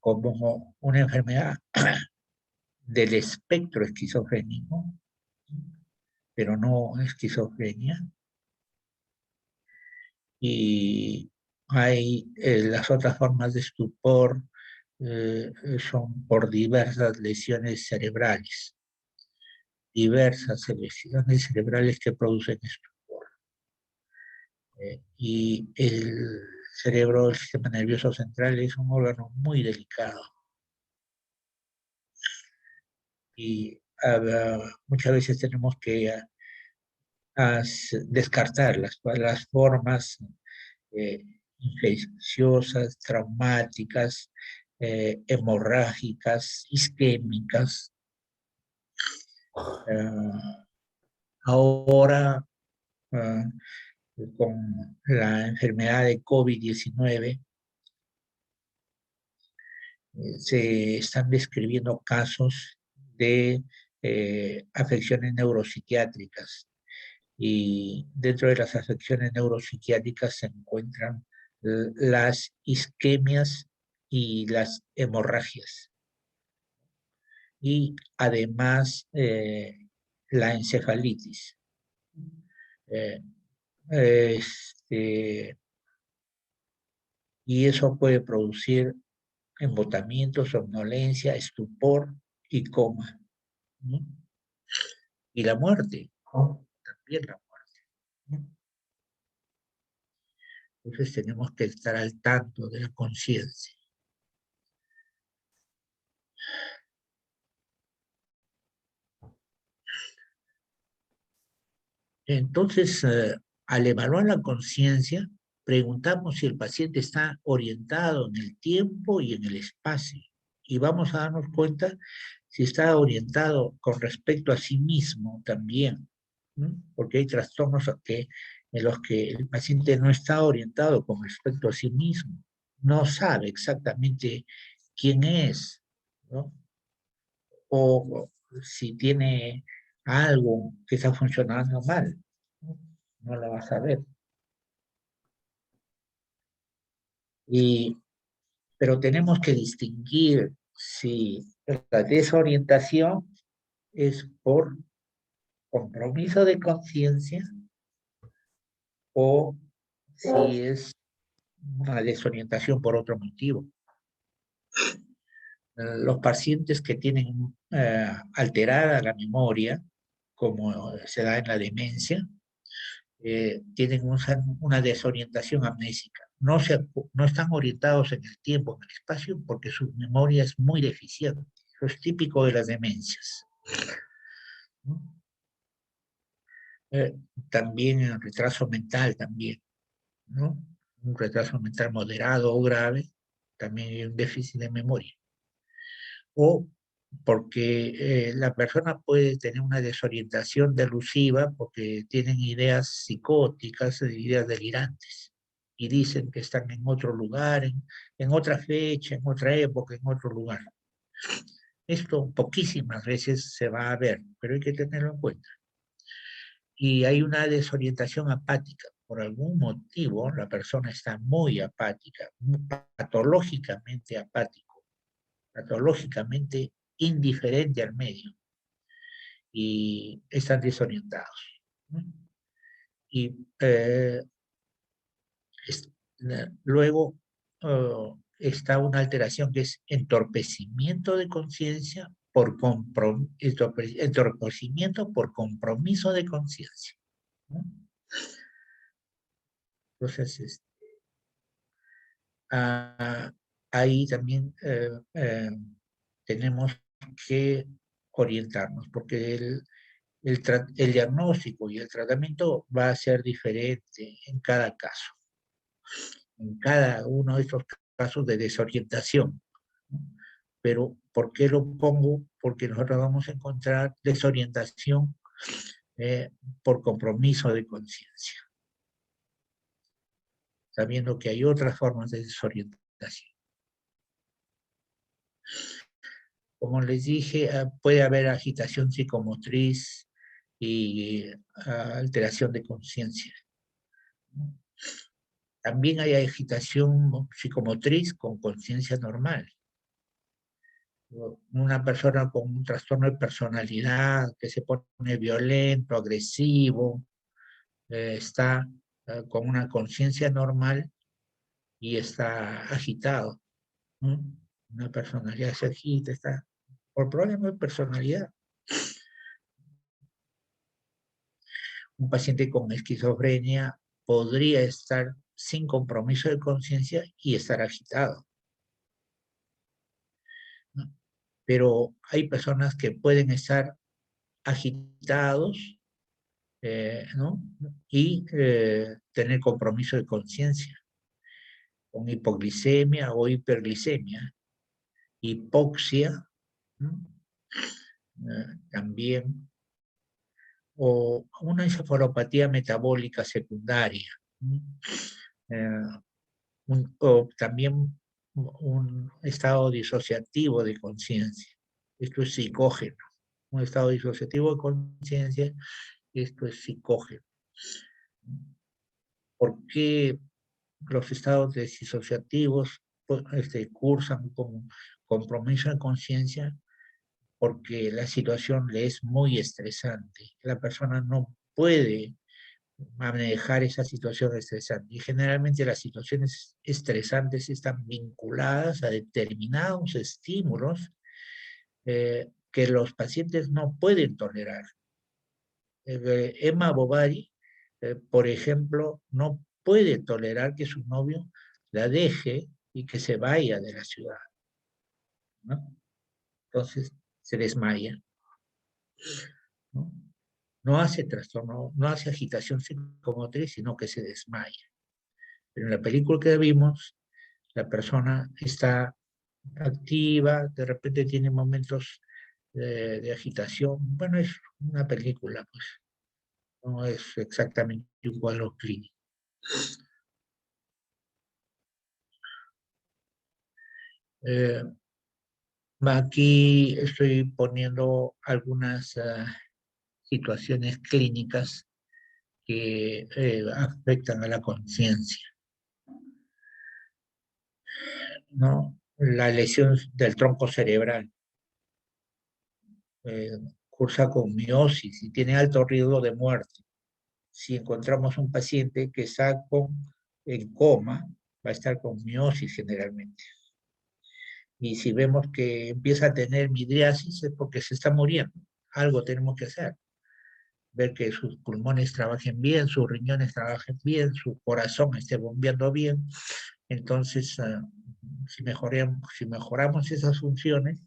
Speaker 1: como una enfermedad del espectro esquizofrénico, pero no esquizofrenia. Y hay las otras formas de estupor, son por diversas lesiones cerebrales, que producen estupor. Y el cerebro, el sistema nervioso central, es un órgano muy delicado. Y muchas veces tenemos que descartar las formas eh, infecciosas, traumáticas, hemorrágicas, isquémicas. Ahora, con la enfermedad de COVID-19, se están describiendo casos de afecciones neuropsiquiátricas. Y dentro de las afecciones neuropsiquiátricas se encuentran las isquemias y las hemorragias. Y además la encefalitis. Eh, este, y eso puede producir embotamiento, somnolencia, estupor y coma, ¿no? Y la muerte, ¿no? También la muerte, ¿no? Entonces tenemos que estar al tanto de la conciencia. Entonces, al evaluar la conciencia, preguntamos si el paciente está orientado en el tiempo y en el espacio. Y vamos a darnos cuenta si está orientado con respecto a sí mismo también, ¿no? Porque hay trastornos en los que el paciente no está orientado con respecto a sí mismo, no sabe exactamente quién es, ¿no? O si tiene algo que está funcionando mal, no lo vas a ver. Y, pero tenemos que distinguir si la desorientación es por compromiso de conciencia o si es una desorientación por otro motivo. Los pacientes que tienen alterada la memoria, como se da en la demencia, tienen una desorientación amnésica. No están orientados en el tiempo, en el espacio, porque su memoria es muy deficiente. Eso es típico de las demencias, ¿no? Eh, También el retraso mental, también, ¿no? Un retraso mental moderado o grave, también hay un déficit de memoria. O porque la persona puede tener una desorientación delusiva porque tienen ideas psicóticas, ideas delirantes, y dicen que están en otro lugar, en otra fecha, en otra época, en otro lugar. Esto poquísimas veces se va a ver, pero hay que tenerlo en cuenta. Y hay una desorientación apática. Por algún motivo, la persona está muy apática, patológicamente apático, patológicamente indiferente al medio, y están desorientados, ¿no? Y es, luego está una alteración que es entorpecimiento de conciencia por entorpecimiento por compromiso de conciencia, ¿no? Entonces, ah, ahí también tenemos que orientarnos, porque el diagnóstico y el tratamiento va a ser diferente en cada caso, en cada uno de estos casos de desorientación, ¿no? Pero, ¿por qué lo pongo? Porque nosotros vamos a encontrar desorientación eh, por compromiso de conciencia, sabiendo que hay otras formas de desorientación. Como les dije, puede haber agitación psicomotriz y alteración de conciencia, ¿no? También hay agitación psicomotriz con conciencia normal. Una persona con un trastorno de personalidad que se pone violento, agresivo, está con una conciencia normal y está agitado, ¿no? Una personalidad se agita, está por problemas de personalidad. Un paciente con esquizofrenia podría estar sin compromiso de conciencia y estar agitado, ¿no? Pero hay personas que pueden estar agitados, ¿no? Y tener compromiso de conciencia, con hipoglicemia o hiperglicemia, hipoxia, ¿no? También, o una encefalopatía metabólica secundaria, ¿no? Eh, o también un estado disociativo de conciencia. Esto es psicógeno. Un estado disociativo de conciencia, esto es psicógeno. ¿Por qué los estados disociativos cursan con compromiso de conciencia? Porque la situación le es muy estresante. La persona no puede manejar esa situación estresante. Y generalmente las situaciones estresantes están vinculadas a determinados estímulos que los pacientes no pueden tolerar. Emma Bovary, por ejemplo, no puede tolerar que su novio la deje y que se vaya de la ciudad, ¿no? Entonces se desmaya, ¿no? No hace trastorno, no hace agitación psicomotriz, sino que se desmaya. Pero en la película que vimos, la persona está activa, de repente tiene momentos de agitación. Bueno, es una película, pues, no es exactamente un cuadro clínico. Eh, Aquí estoy poniendo algunas situaciones clínicas que afectan a la conciencia, ¿no? La lesión del tronco cerebral eh, cursa con miosis y tiene alto riesgo de muerte. Si encontramos un paciente que está en coma, va a estar con miosis generalmente. Y si vemos que empieza a tener midriasis es porque se está muriendo. Algo tenemos que hacer. Ver que sus pulmones trabajen bien, sus riñones trabajen bien, su corazón esté bombeando bien. Entonces, si mejoramos esas funciones,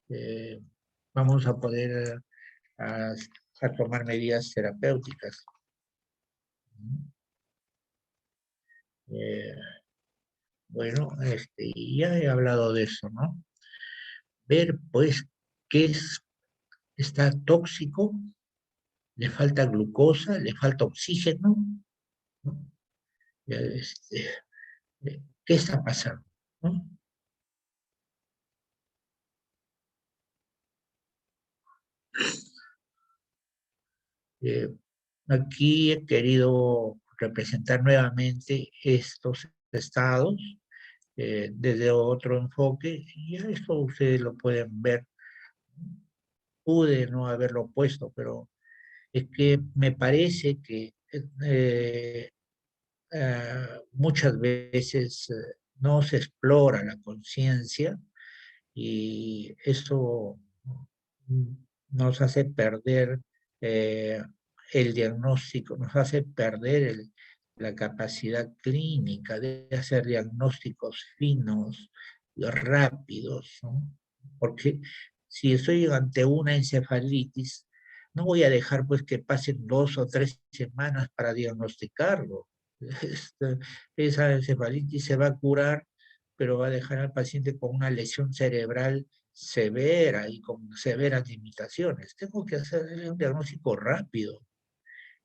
Speaker 1: eh, vamos a poder a, a tomar medidas terapéuticas. Eh, bueno, ya he hablado de eso, ¿no? Ver, pues, qué está tóxico, le falta glucosa, le falta oxígeno, ¿no? Este, ¿Qué está pasando? ¿No? Eh, Aquí he querido representar nuevamente estos estados desde otro enfoque, y a esto ustedes lo pueden ver. Pude no haberlo puesto, pero es que me parece que muchas veces no se explora la conciencia y eso mm, nos hace perder eh, el diagnóstico, nos hace perder la capacidad clínica de hacer diagnósticos finos y rápidos, ¿no? Porque si estoy ante una encefalitis, no voy a dejar pues que pasen 2 o 3 semanas para diagnosticarlo. Este, esa encefalitis se va a curar, pero va a dejar al paciente con una lesión cerebral severa y con severas limitaciones. Tengo que hacer un diagnóstico rápido,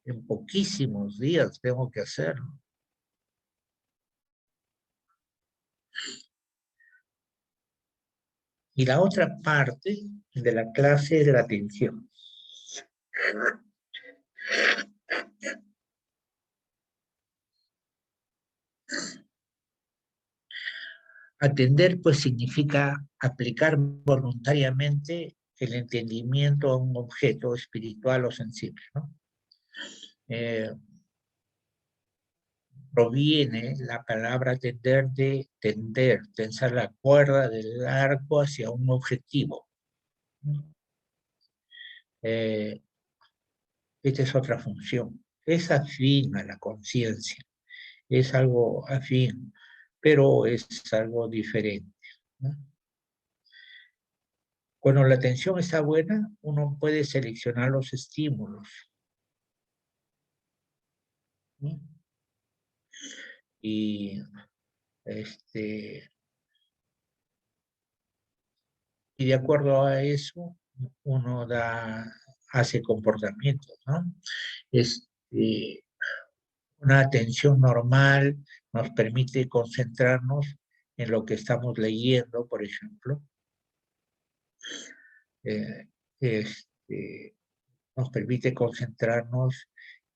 Speaker 1: en poquísimos días tengo que hacerlo. Y la otra parte de la clase es la atención. Atender pues significa aplicar voluntariamente el entendimiento a un objeto espiritual o sensible, ¿no? Eh, Proviene la palabra tender de tender, tensar la cuerda del arco hacia un objetivo. Eh, Esta es otra función. Es afín a la conciencia, es algo afín, pero es algo diferente, ¿no? Cuando la atención está buena, uno puede seleccionar los estímulos, ¿no? Y, este, y de acuerdo a eso, uno hace comportamientos, ¿no? Este, una atención normal nos permite concentrarnos en lo que estamos leyendo, por ejemplo. Eh, este, Nos permite concentrarnos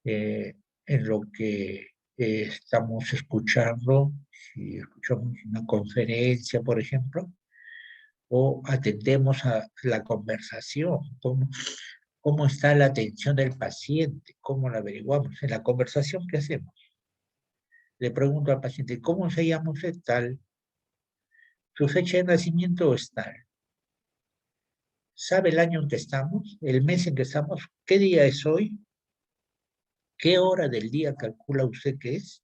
Speaker 1: en lo que estamos escuchando, si escuchamos una conferencia, por ejemplo, o atendemos a la conversación, cómo está la atención del paciente, cómo la averiguamos en la conversación que hacemos. Le pregunto al paciente, ¿cómo se llama usted tal? Su fecha de nacimiento es tal. ¿Sabe el año en que estamos? ¿El mes en que estamos? ¿Qué día es hoy? ¿Qué hora del día calcula usted que es?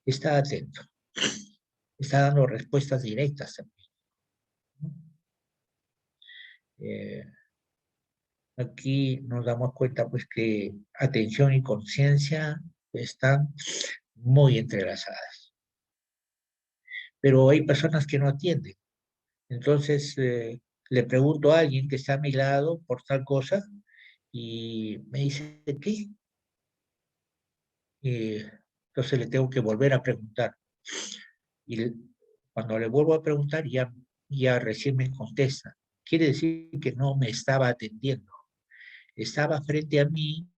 Speaker 1: Está atento. Está dando respuestas directas también, ¿no? Eh, Aquí nos damos cuenta pues que atención y conciencia están muy entrelazadas. Pero hay personas que no atienden. Entonces le pregunto a alguien que está a mi lado por tal cosa y me dice, ¿qué? Y entonces le tengo que volver a preguntar. Y cuando le vuelvo a preguntar, ya recién me contesta. Quiere decir que no me estaba atendiendo. Estaba frente a mí,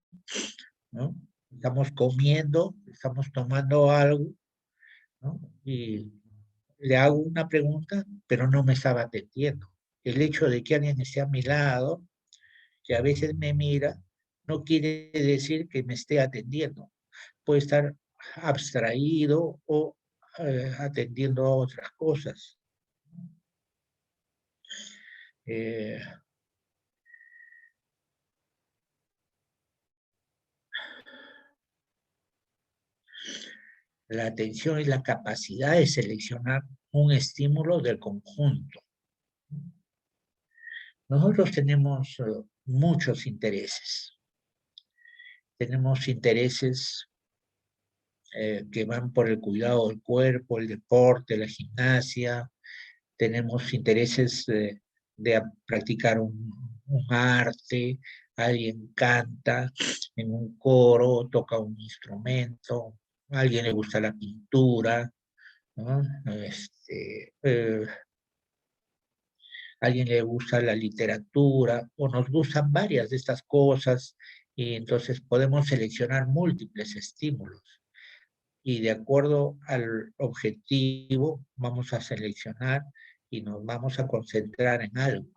Speaker 1: ¿no? Estamos comiendo, estamos tomando algo, ¿no? Y le hago una pregunta, pero no me estaba atendiendo. El hecho de que alguien esté a mi lado, que a veces me mira, no quiere decir que me esté atendiendo. Puede estar abstraído o atendiendo a otras cosas. Eh, la atención es la capacidad de seleccionar un estímulo del conjunto. Nosotros tenemos muchos intereses. Tenemos intereses que van por el cuidado del cuerpo, el deporte, la gimnasia. Tenemos intereses practicar un arte, alguien canta en un coro, toca un instrumento, a alguien le gusta la pintura, ¿no? A alguien le gusta la literatura, o nos gustan varias de estas cosas, y entonces podemos seleccionar múltiples estímulos. Y de acuerdo al objetivo, vamos a seleccionar y nos vamos a concentrar en algo.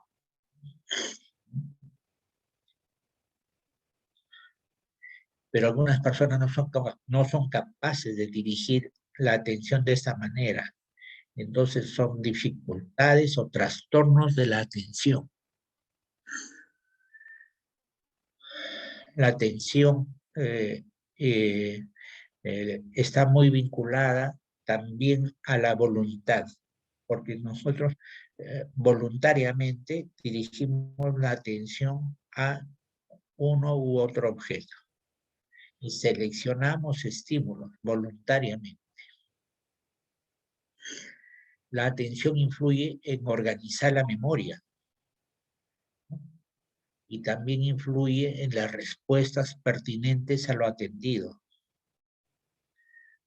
Speaker 1: Pero algunas personas no son capaces de dirigir la atención de esta manera. Entonces son dificultades o trastornos de la atención. La atención está muy vinculada también a la voluntad, porque nosotros voluntariamente dirigimos la atención a uno u otro objeto y seleccionamos estímulos voluntariamente. La atención influye en organizar la memoria, ¿no? Y también influye en las respuestas pertinentes a lo atendido.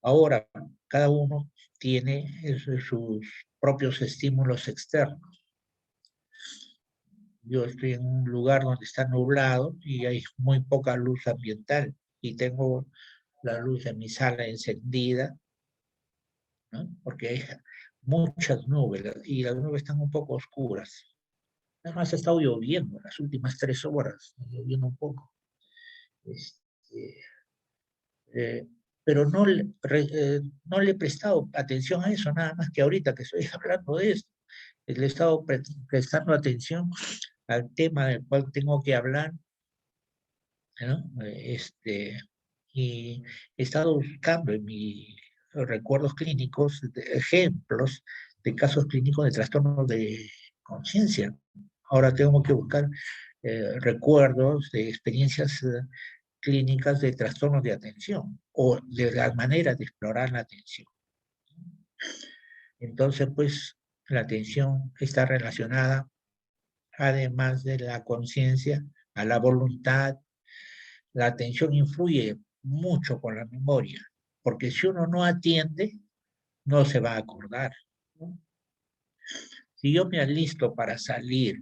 Speaker 1: Ahora, cada uno tiene sus propios estímulos externos. Yo estoy en un lugar donde está nublado y hay muy poca luz ambiental y tengo la luz de mi sala encendida, ¿no? Porque hay muchas nubes y las nubes están un poco oscuras. Además, ha estado lloviendo las últimas 3 horas, lloviendo un poco. Este, eh, pero no le he prestado atención a eso, nada más que ahorita que estoy hablando de esto. Le he estado prestando atención al tema del cual tengo que hablar, ¿no? Y he estado buscando en mis recuerdos clínicos ejemplos de casos clínicos de trastornos de conciencia. Ahora tengo que buscar recuerdos de experiencias clínicas de trastornos de atención o de la manera de explorar la atención. Entonces, pues, la atención está relacionada, además de la conciencia, a la voluntad. La atención influye mucho con la memoria, porque si uno no atiende, no se va a acordar, ¿no? Si yo me alisto para salir,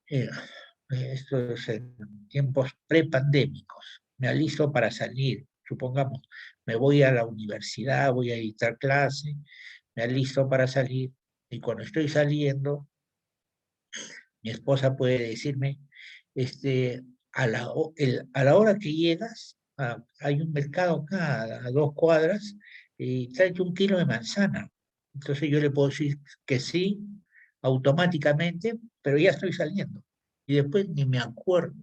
Speaker 1: eh, esto es en tiempos prepandémicos, me alisto para salir, supongamos, me voy a la universidad, voy a dictar clase, me alisto para salir, y cuando estoy saliendo, mi esposa puede decirme, este, a la hora que llegas, hay un mercado acá a 2 cuadras y tráete 1 kilo de manzana. Entonces yo le puedo decir que sí, automáticamente, pero ya estoy saliendo. Y después ni me acuerdo.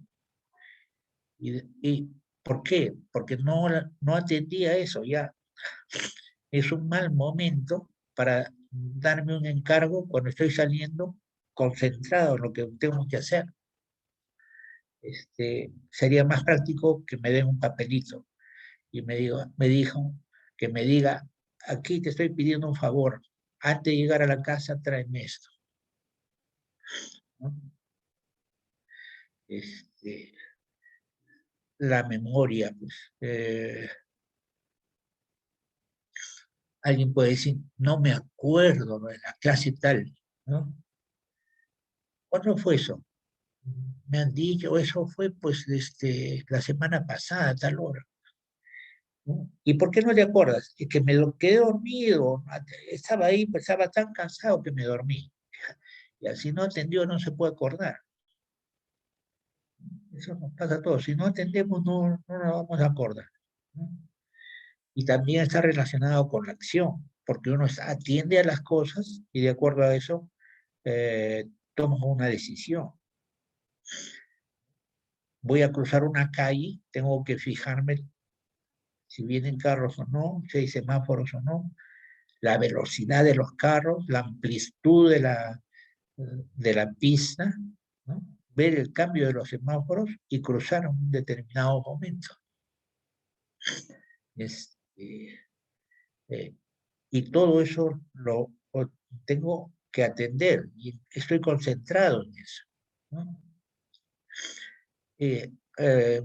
Speaker 1: ¿Y por qué? Porque no atendí a eso. Ya es un mal momento para darme un encargo cuando estoy saliendo concentrado en lo que tengo que hacer. Sería más práctico que me den un papelito y me dijo que me diga, aquí te estoy pidiendo un favor, antes de llegar a la casa tráeme esto, ¿no? Este, la memoria, pues, alguien puede decir, no me acuerdo de la clase tal, ¿no? ¿Cuándo fue eso? Me han dicho, eso fue pues la semana pasada, tal hora. ¿No? ¿Y por qué no te acuerdas? Es que quedé dormido, estaba ahí, pues, estaba tan cansado que me dormí. Y así no atendió, no se puede acordar. Eso nos pasa a todos. Si no atendemos, no nos vamos a acordar, ¿no? Y también está relacionado con la acción, porque uno atiende a las cosas y de acuerdo a eso eh, tomo una decisión. Voy a cruzar una calle, tengo que fijarme si vienen carros o no, si hay semáforos o no, la velocidad de los carros, la amplitud de la pista, ¿no? Ver el cambio de los semáforos y cruzar en un determinado momento. Este, eh, y todo eso lo tengo que atender y estoy concentrado en eso, ¿no? En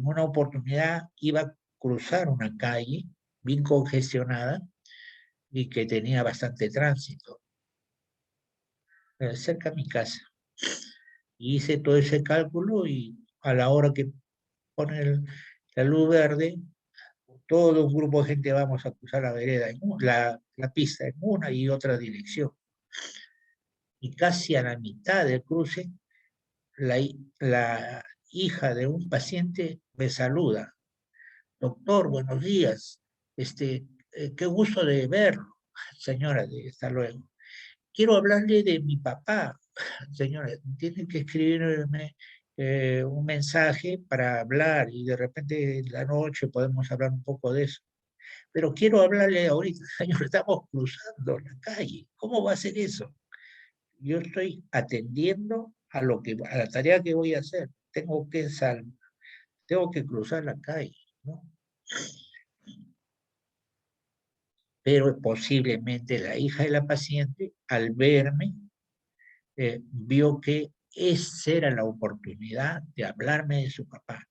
Speaker 1: una oportunidad iba a cruzar una calle bien congestionada y que tenía bastante tránsito cerca de mi casa. Y hice todo ese cálculo y a la hora que pone la luz verde, todo un grupo de gente vamos a cruzar la vereda, la pista en una y otra dirección. Y casi a la mitad del cruce, la hija de un paciente me saluda. Doctor, buenos días. Qué gusto de verlo. Señora, hasta luego. Quiero hablarle de mi papá. Señora, tiene que escribirme un mensaje para hablar y de repente en la noche podemos hablar un poco de eso. Pero quiero hablarle ahorita, señor, estamos cruzando la calle. ¿Cómo va a ser eso? Yo estoy atendiendo a la tarea que voy a hacer. Tengo que cruzar la calle, ¿no? Pero posiblemente la hija de la paciente, al verme, vio que esa era la oportunidad de hablarme de su papá,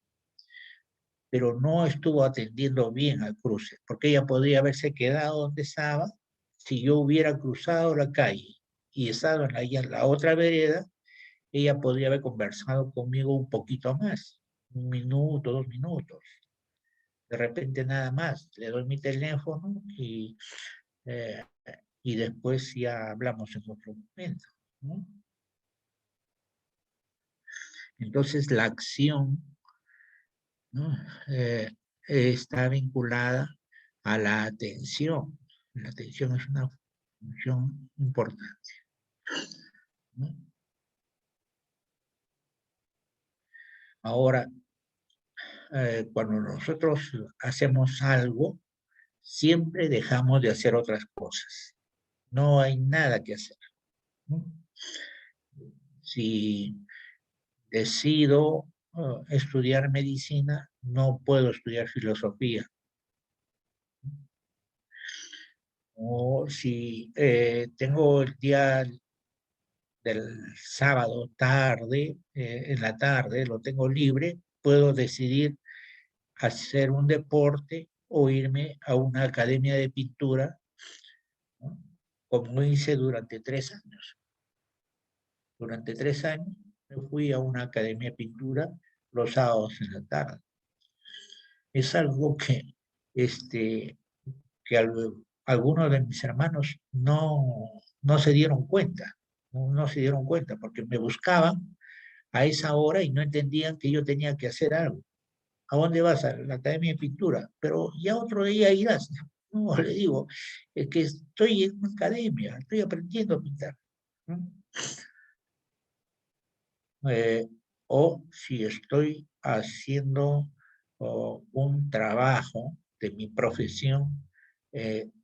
Speaker 1: pero no estuvo atendiendo bien al cruce, porque ella podría haberse quedado donde estaba si yo hubiera cruzado la calle y estado en la otra vereda, ella podría haber conversado conmigo un poquito más, 1 minuto, 2 minutos. De repente nada más, le doy mi teléfono eh, y después ya hablamos en otro momento, ¿no? Entonces la acción, ¿no? Está vinculada a la atención. La atención es una función importante, ¿no? Ahora, cuando nosotros hacemos algo, siempre dejamos de hacer otras cosas. No hay nada que hacer, ¿no? Si decido estudiar medicina, no puedo estudiar filosofía. O si tengo el día del sábado tarde, en la tarde, lo tengo libre, puedo decidir hacer un deporte o irme a una academia de pintura, ¿no? Como hice durante 3 años. Durante 3 años me fui a una academia de pintura los sábados en la tarde. Es algo este, algunos de mis hermanos no se dieron cuenta, no se dieron cuenta porque me buscaban a esa hora y no entendían que yo tenía que hacer algo. ¿A dónde vas? A la Academia de Pintura. Pero ya otro día irás. No, le digo, es que estoy en una academia, estoy aprendiendo a pintar, ¿no? Eh, o si estoy haciendo un trabajo de mi profesión,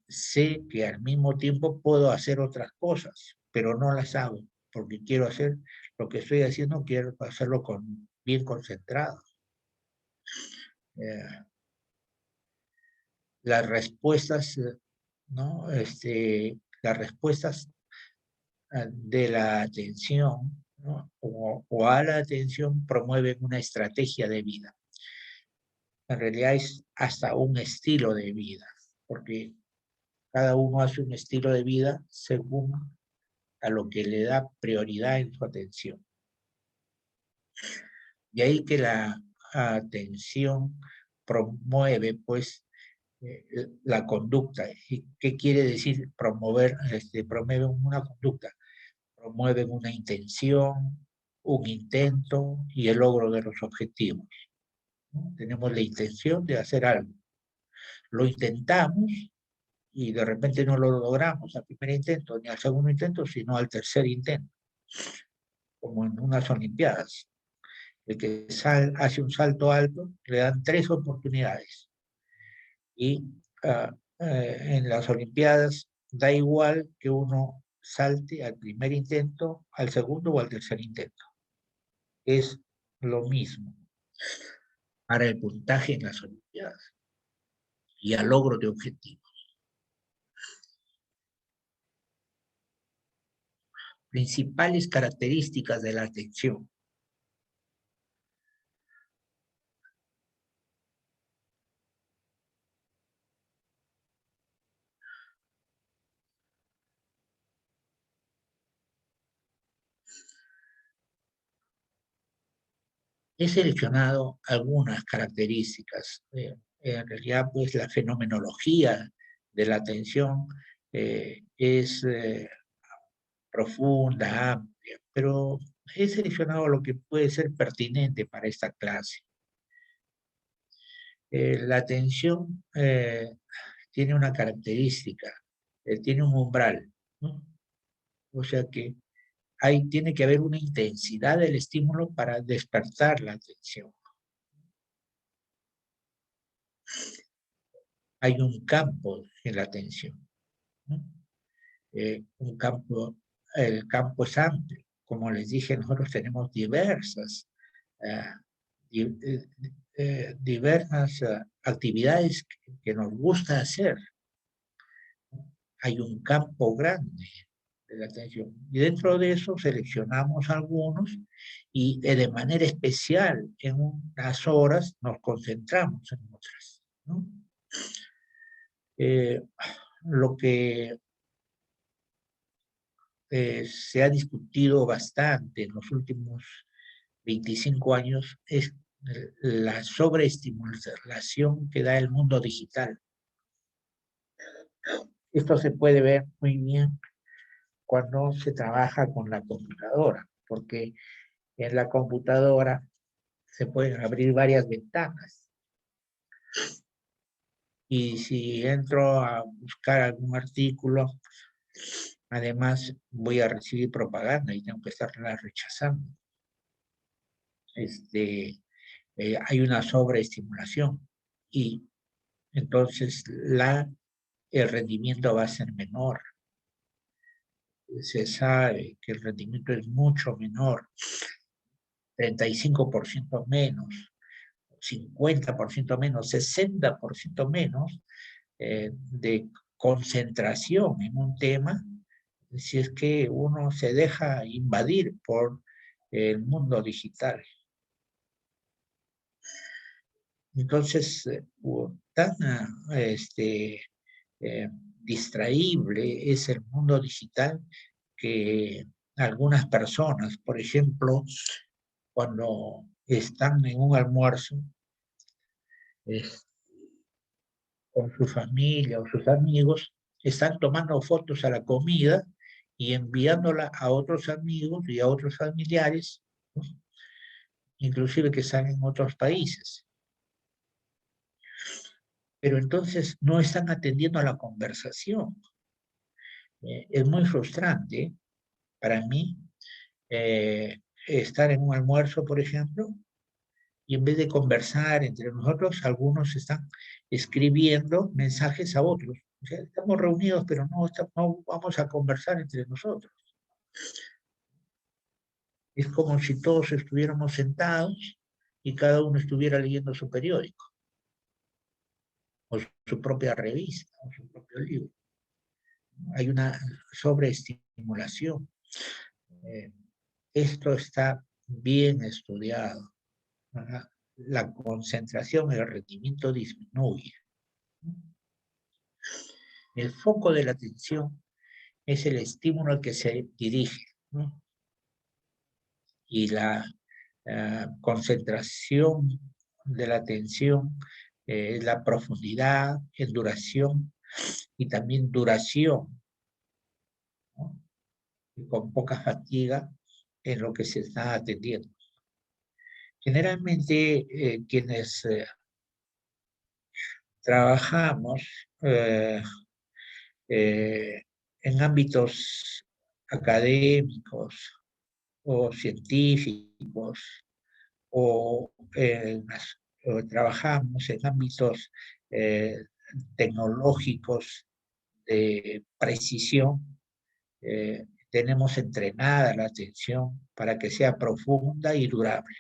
Speaker 1: sé que al mismo tiempo puedo hacer otras cosas, pero no las hago, porque quiero hacer lo que estoy haciendo, quiero hacerlo bien concentrado. Eh, las respuestas, ¿no? Las respuestas de la atención, ¿no? O a la atención promueven una estrategia de vida. En realidad es hasta un estilo de vida, porque cada uno hace un estilo de vida según a lo que le da prioridad en su atención. Y ahí que la atención promueve, pues, la conducta. ¿Y qué quiere decir promover? Promueve una conducta, promueven una intención, un intento y el logro de los objetivos, ¿no? Tenemos la intención de hacer algo, lo intentamos y de repente no lo logramos al primer intento ni al segundo intento, sino al tercer intento. como en unas Olimpiadas. El que hace un salto alto, le dan 3 oportunidades. Y en las Olimpiadas da igual que uno salte al primer intento, al segundo o al tercer intento. Es lo mismo para el puntaje en las Olimpiadas y al logro de objetivos. Principales características de la atención. He seleccionado algunas características. En realidad, pues la fenomenología de la atención es profunda, amplia, pero he seleccionado lo que puede ser pertinente para esta clase. La atención tiene una característica, tiene un umbral, ¿no? O sea que tiene que haber una intensidad del estímulo para despertar la atención. Hay un campo en la atención, ¿no? El campo es amplio. Como les dije, nosotros tenemos eh, diversas actividades que nos gusta hacer. Hay un campo grande de la atención. Y dentro de eso seleccionamos algunos y de manera especial en unas horas nos concentramos en otras, ¿no? Eh, lo que se ha discutido bastante en los últimos 25 años es la sobreestimulación que da el mundo digital. Esto se puede ver muy bien cuando se trabaja con la computadora, porque en la computadora se pueden abrir varias ventanas. Y si entro a buscar algún artículo, además voy a recibir propaganda y tengo que estarla rechazando. Hay una sobreestimulación y entonces el rendimiento va a ser menor. Se sabe que el rendimiento es mucho menor, 35% menos, 50% menos, 60% menos de concentración en un tema, si es que uno se deja invadir por el mundo digital. Entonces, tan distraíble es el mundo digital que algunas personas, por ejemplo, cuando están en un almuerzo eh, con su familia o sus amigos, están tomando fotos a la comida y enviándola a otros amigos y a otros familiares, ¿no? Inclusive que están en otros países. Pero entonces no están atendiendo a la conversación. Es muy frustrante para mí estar en un almuerzo, por ejemplo, y en vez de conversar entre nosotros, algunos están escribiendo mensajes a otros. O sea, estamos reunidos, pero no vamos a conversar entre nosotros. Es como si todos estuviéramos sentados y cada uno estuviera leyendo su periódico, o su propia revista, o su propio libro. Hay una sobreestimulación. Eh, Esto está bien estudiado, ¿verdad? La concentración, el rendimiento disminuye. El foco de la atención es el estímulo al que se dirige, ¿no? Y la concentración de la atención es la profundidad, en duración y también duración, ¿no? Y con poca fatiga en lo que se está atendiendo. Generalmente quienes trabajamos eh, en ámbitos académicos o científicos, o, o trabajamos en ámbitos eh, tecnológicos de precisión, tenemos entrenada la atención para que sea profunda y durable.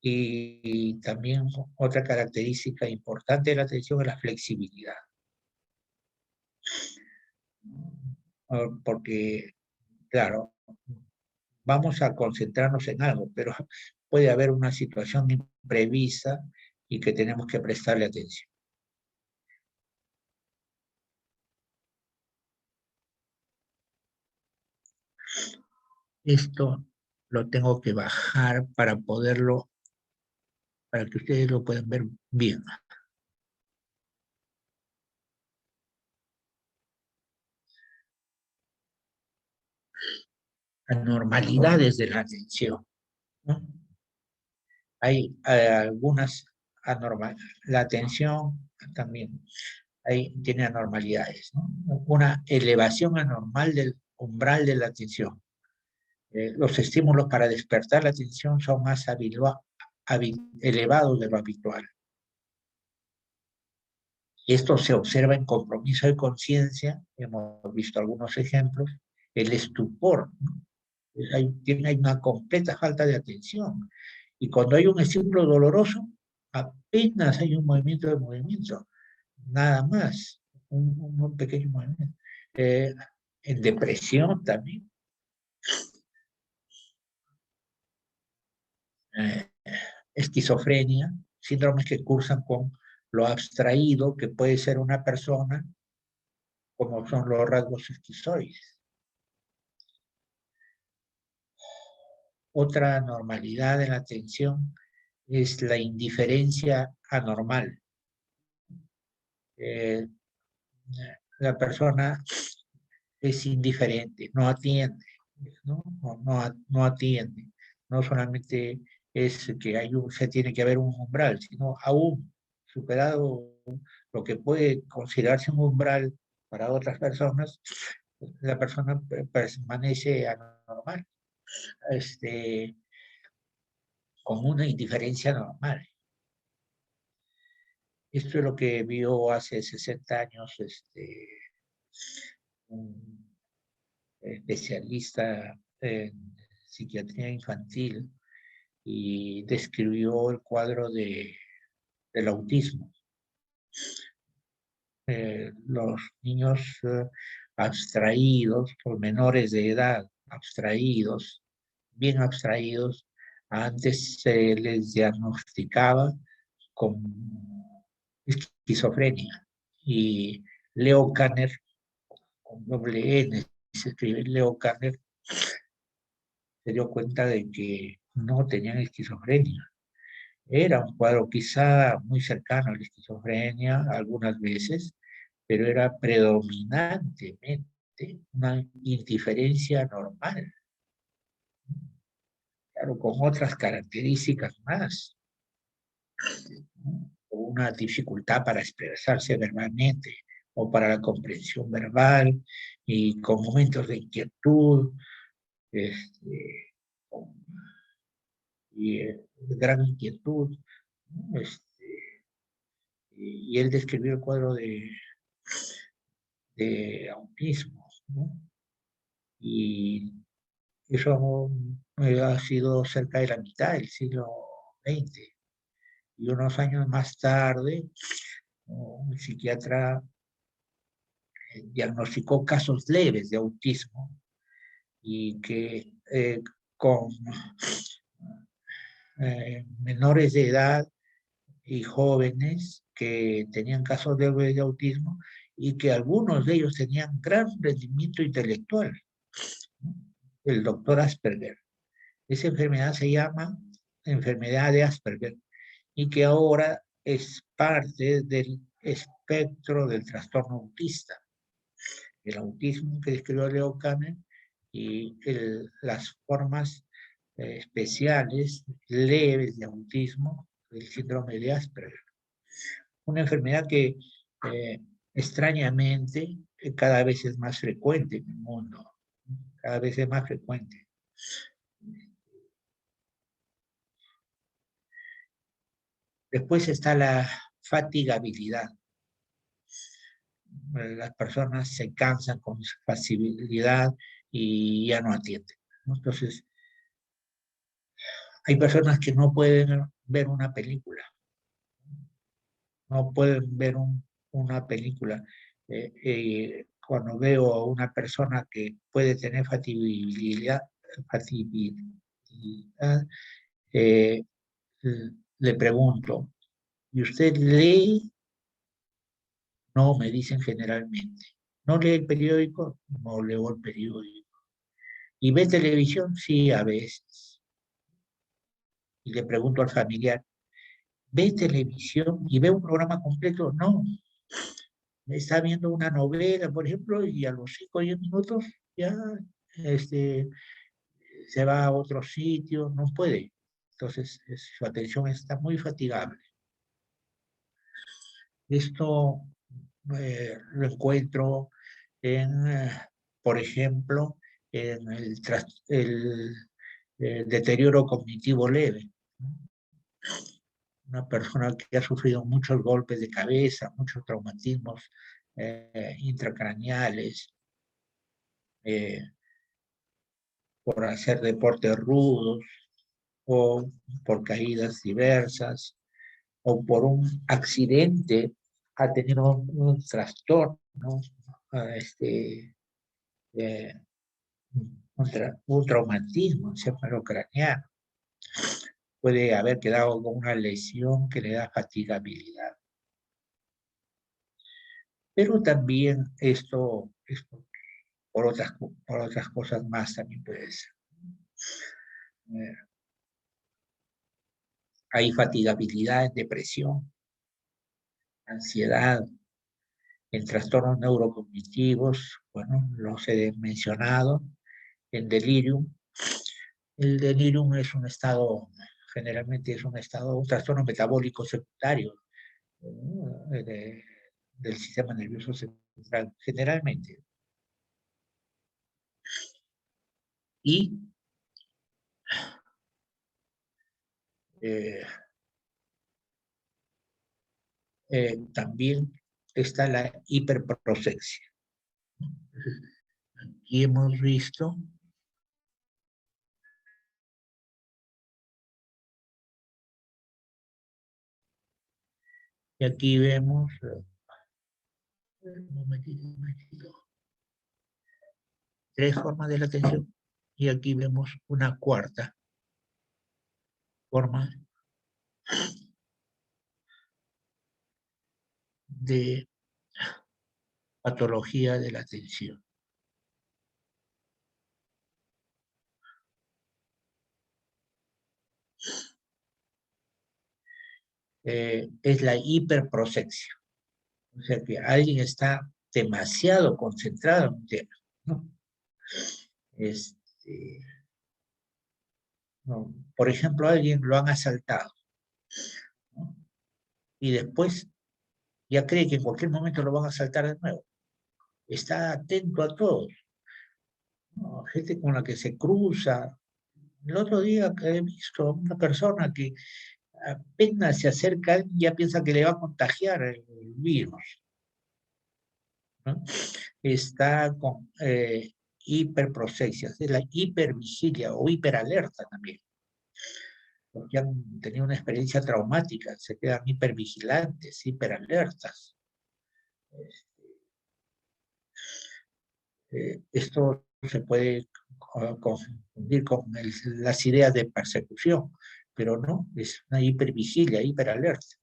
Speaker 1: Y también otra característica importante de la atención es la flexibilidad. Porque, claro, vamos a concentrarnos en algo, pero puede haber una situación imprevista y que tenemos que prestarle atención. Esto lo tengo que bajar para poderlo, para que ustedes lo puedan ver bien. Anormalidades de la atención, ¿no? Hay algunas anormalidades. La atención también tiene anormalidades, ¿no? Una elevación anormal del umbral de la atención. Los estímulos para despertar la atención son más elevados de lo habitual. Esto se observa en compromiso de conciencia, hemos visto algunos ejemplos, el estupor, ¿no? Hay una completa falta de atención. Y cuando hay un estímulo doloroso, apenas hay un movimiento, nada más, un pequeño movimiento. En depresión también. Eh, Esquizofrenia, síndromes que cursan con lo abstraído que puede ser una persona, como son los rasgos esquizoides. Otra anormalidad de la atención es la indiferencia anormal. Eh, la persona es indiferente, no atiende, no atiende. No solamente es que se tiene que haber un umbral, sino aún superado lo que puede considerarse un umbral para otras personas, la persona permanece anormal, con una indiferencia normal. Esto es lo que vio hace 60 años un especialista en psiquiatría infantil y describió el cuadro del autismo. Los niños abstraídos, los menores de edad abstraídos, bien abstraídos, antes se les diagnosticaba con esquizofrenia. Y Leo Kanner, con doble N, se escribe Leo Kanner, se dio cuenta de que no tenían esquizofrenia. Era un cuadro quizá muy cercano a la esquizofrenia algunas veces, pero era predominantemente una indiferencia normal, claro, con otras características más, ¿no? Una dificultad para expresarse verbalmente o para la comprensión verbal y con momentos de inquietud, este, y gran inquietud, ¿no? Y él describió el cuadro de autismo, ¿no? Y eso ha sido cerca de la mitad del siglo XX. Y unos años más tarde, un psiquiatra diagnosticó casos leves de autismo y que con menores de edad y jóvenes que tenían casos leves de autismo y que algunos de ellos tenían gran rendimiento intelectual, ¿no? El doctor Asperger. Esa enfermedad se llama enfermedad de Asperger y que ahora es parte del espectro del trastorno autista. El autismo que describió Leo Kanner y las formas especiales, leves de autismo, el síndrome de Asperger. Una enfermedad que extrañamente cada vez es más frecuente en el mundo, cada vez es más frecuente. Después está la fatigabilidad. Las personas se cansan con facilidad y ya no atienden, ¿no? Entonces, hay personas que no pueden ver una película, no pueden ver una película. Cuando veo a una persona que puede tener factibilidad, eh, le pregunto, ¿y usted lee? No, me dicen generalmente. ¿No lee el periódico? No leo el periódico. ¿Y ve televisión? Sí, a veces. Y le pregunto al familiar, ¿ve televisión y ve un programa completo? No, está viendo una novela, por ejemplo, y a los 5 o 10 minutos ya este, se va a otro sitio, no puede. Entonces, su atención está muy fatigable. Esto lo encuentro en, por ejemplo, en el deterioro cognitivo leve. Una persona que ha sufrido muchos golpes de cabeza, muchos traumatismos intracraneales, eh, por hacer deportes rudos o por caídas diversas o por un accidente, ha tenido un trastorno, este, eh, un traumatismo encefalocraneano. Puede haber quedado con una lesión que le da fatigabilidad. Pero también esto es por otras cosas más también puede ser. Hay fatigabilidad en depresión, ansiedad, en trastornos neurocognitivos, bueno, los he mencionado, en delirium. El delirium es un estado, generalmente es un estado, un trastorno metabólico secundario del sistema nervioso central, generalmente. Y eh, también está la hiperprosexia. Aquí hemos visto, y aquí vemos, un momentito, tres formas de la atención, y aquí vemos una cuarta forma de patología de la atención. Es la hiperprosexia. O sea que alguien está demasiado concentrado en un tema, ¿no? Este, no. Por ejemplo, a alguien lo han asaltado, ¿no? Y después ya cree que en cualquier momento lo van a asaltar de nuevo. Está atento a todo, ¿no? Gente con la que se cruza. El otro día he visto a una persona que apenas se acerca y ya piensa que le va a contagiar el virus, ¿no? Está con hiperprosexia, es la hipervigilia o hiperalerta también, porque han tenido una experiencia traumática, se quedan hipervigilantes, hiperalertas. Esto se puede confundir con las ideas de persecución, pero no, es una hipervigilia, hiperalerta.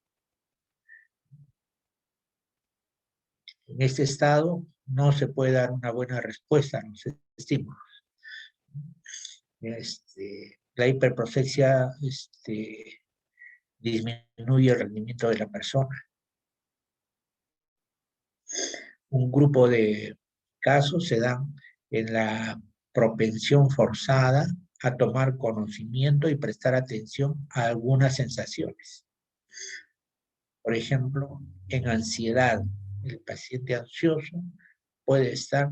Speaker 1: En este estado no se puede dar una buena respuesta a los estímulos. La hiperprofeccia disminuye el rendimiento de la persona. Un grupo de casos se dan en la propensión forzada a tomar conocimiento y prestar atención a algunas sensaciones. Por ejemplo, en ansiedad, el paciente ansioso puede estar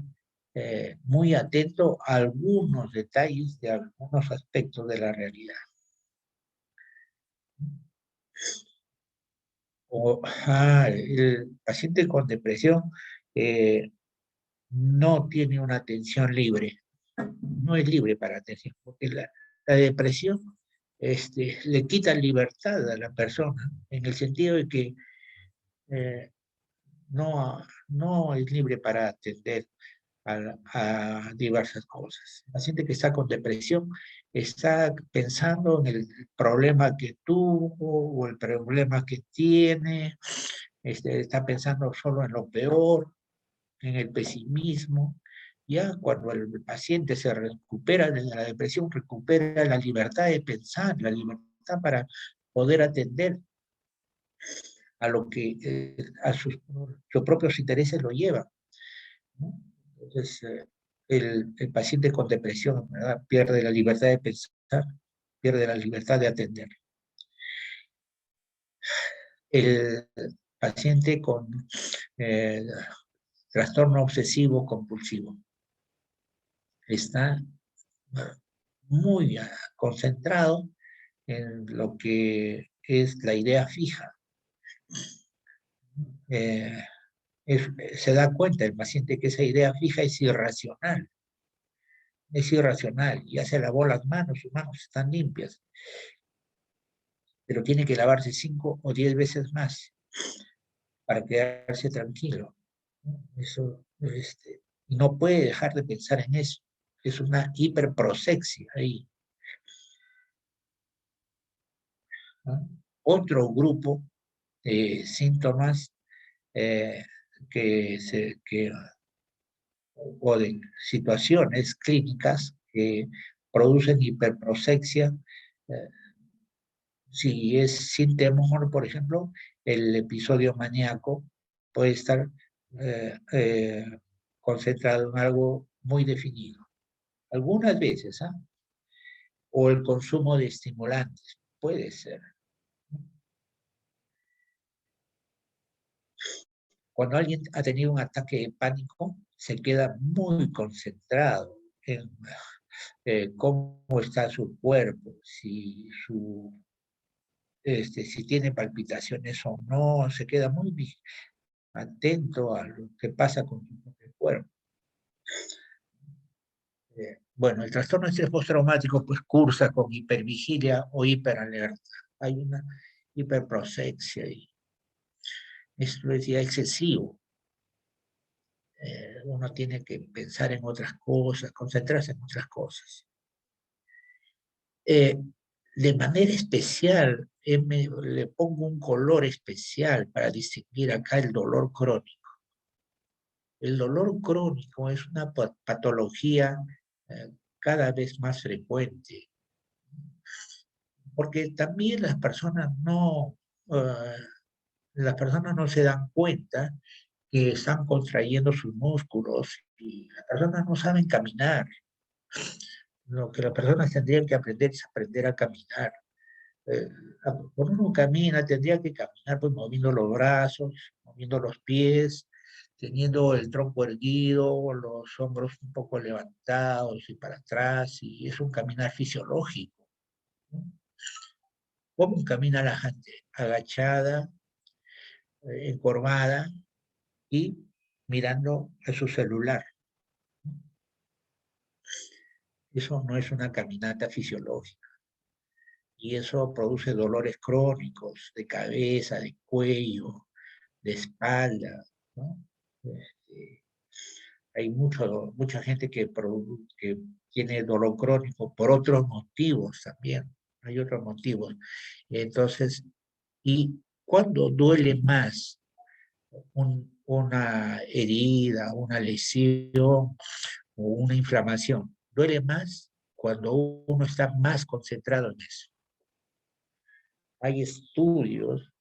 Speaker 1: muy atento a algunos detalles de algunos aspectos de la realidad. El paciente con depresión no tiene una atención libre, no es libre para atención, porque la depresión le quita libertad a la persona, en el sentido de que eh, no es libre para atender a diversas cosas. El paciente que está con depresión está pensando en el problema que tuvo o el problema que tiene, está pensando solo en lo peor, en el pesimismo. Ya cuando el paciente se recupera de la depresión, recupera la libertad de pensar, la libertad para poder atender a lo que a sus propios intereses lo llevan, ¿no? Entonces, el paciente con depresión, ¿verdad?, pierde la libertad de pensar, pierde la libertad de atender. El paciente con eh, trastorno obsesivo compulsivo está muy concentrado en lo que es la idea fija. Eh, se da cuenta el paciente que esa idea fija es irracional, ya se lavó las manos, sus manos están limpias, pero tiene que lavarse 5 o 10 veces más para quedarse tranquilo. Eso, y no puede dejar de pensar en eso. Es una hiperprosexia ahí, ¿no? Otro grupo de síntomas eh, que o de situaciones clínicas que producen hiperprosexia. eh, si es sin temor, por ejemplo, el episodio maníaco puede estar eh, concentrado en algo muy definido. Algunas veces, ¿ah? O el consumo de estimulantes, puede ser. Cuando alguien ha tenido un ataque de pánico, se queda muy concentrado en cómo está su cuerpo, si tiene palpitaciones o no, se queda muy atento a lo que pasa con su propio cuerpo. Bueno, el trastorno de estrés postraumático pues cursa con hipervigilia o hiperalerta. Hay una hiperprosexia y esto es ya excesivo. Uno tiene que pensar en otras cosas, concentrarse en otras cosas. Eh, de manera especial, le pongo un color especial para distinguir acá el dolor crónico. El dolor crónico es una patología eh, cada vez más frecuente, porque también las personas no se dan cuenta que están contrayendo sus músculos y las personas no saben caminar. Lo que las personas tendrían que aprender es aprender a caminar. Eh, Cuando uno camina, tendría que caminar pues moviendo los brazos, moviendo los pies, teniendo el tronco erguido, los hombros un poco levantados y para atrás, y es un caminar fisiológico, ¿no? ¿Cómo camina la gente? Agachada, encorvada y mirando a su celular. Eso no es una caminata fisiológica. Y eso produce dolores crónicos de cabeza, de cuello, de espalda, ¿no? Este, hay mucha gente que tiene dolor crónico por otros motivos también. Hay otros motivos. Entonces, ¿y cuándo duele más una herida, una lesión o una inflamación? Duele más cuando uno está más concentrado en eso. Hay estudios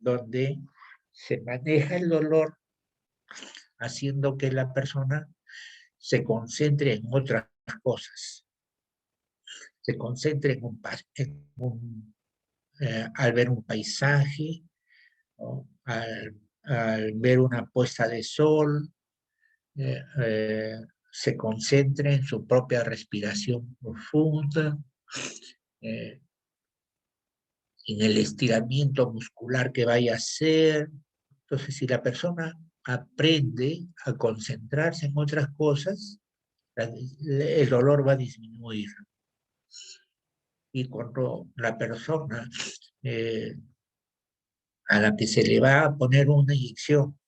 Speaker 1: donde se maneja el dolor haciendo que la persona se concentre en otras cosas, se concentre al ver un paisaje, ¿no?, al ver una puesta de sol, se concentre en su propia respiración profunda, en el estiramiento muscular que vaya a hacer. Entonces, si la persona aprende a concentrarse en otras cosas, el dolor va a disminuir. Y cuando la persona a la que se le va a poner una inyección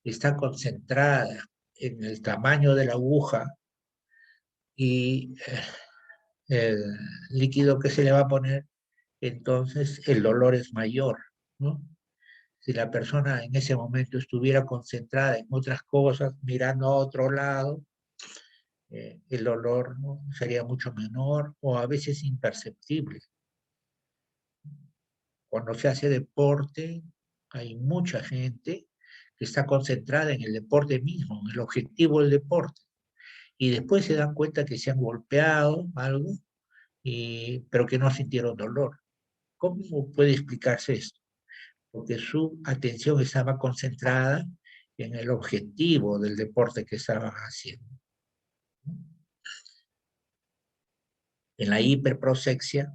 Speaker 1: está concentrada en el tamaño de la aguja y el líquido que se le va a poner, entonces el dolor es mayor, ¿no? Si la persona en ese momento estuviera concentrada en otras cosas, mirando a otro lado, el dolor, ¿no?, sería mucho menor o a veces imperceptible. Cuando se hace deporte, hay mucha gente que está concentrada en el deporte mismo, en el objetivo del deporte, y después se dan cuenta que se han golpeado algo, pero que no sintieron dolor. ¿Cómo puede explicarse esto? Porque su atención estaba concentrada en el objetivo del deporte que estaban haciendo. En la hiperprosexia,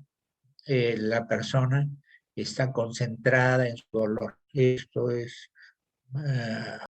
Speaker 1: la persona está concentrada en su dolor. Esto es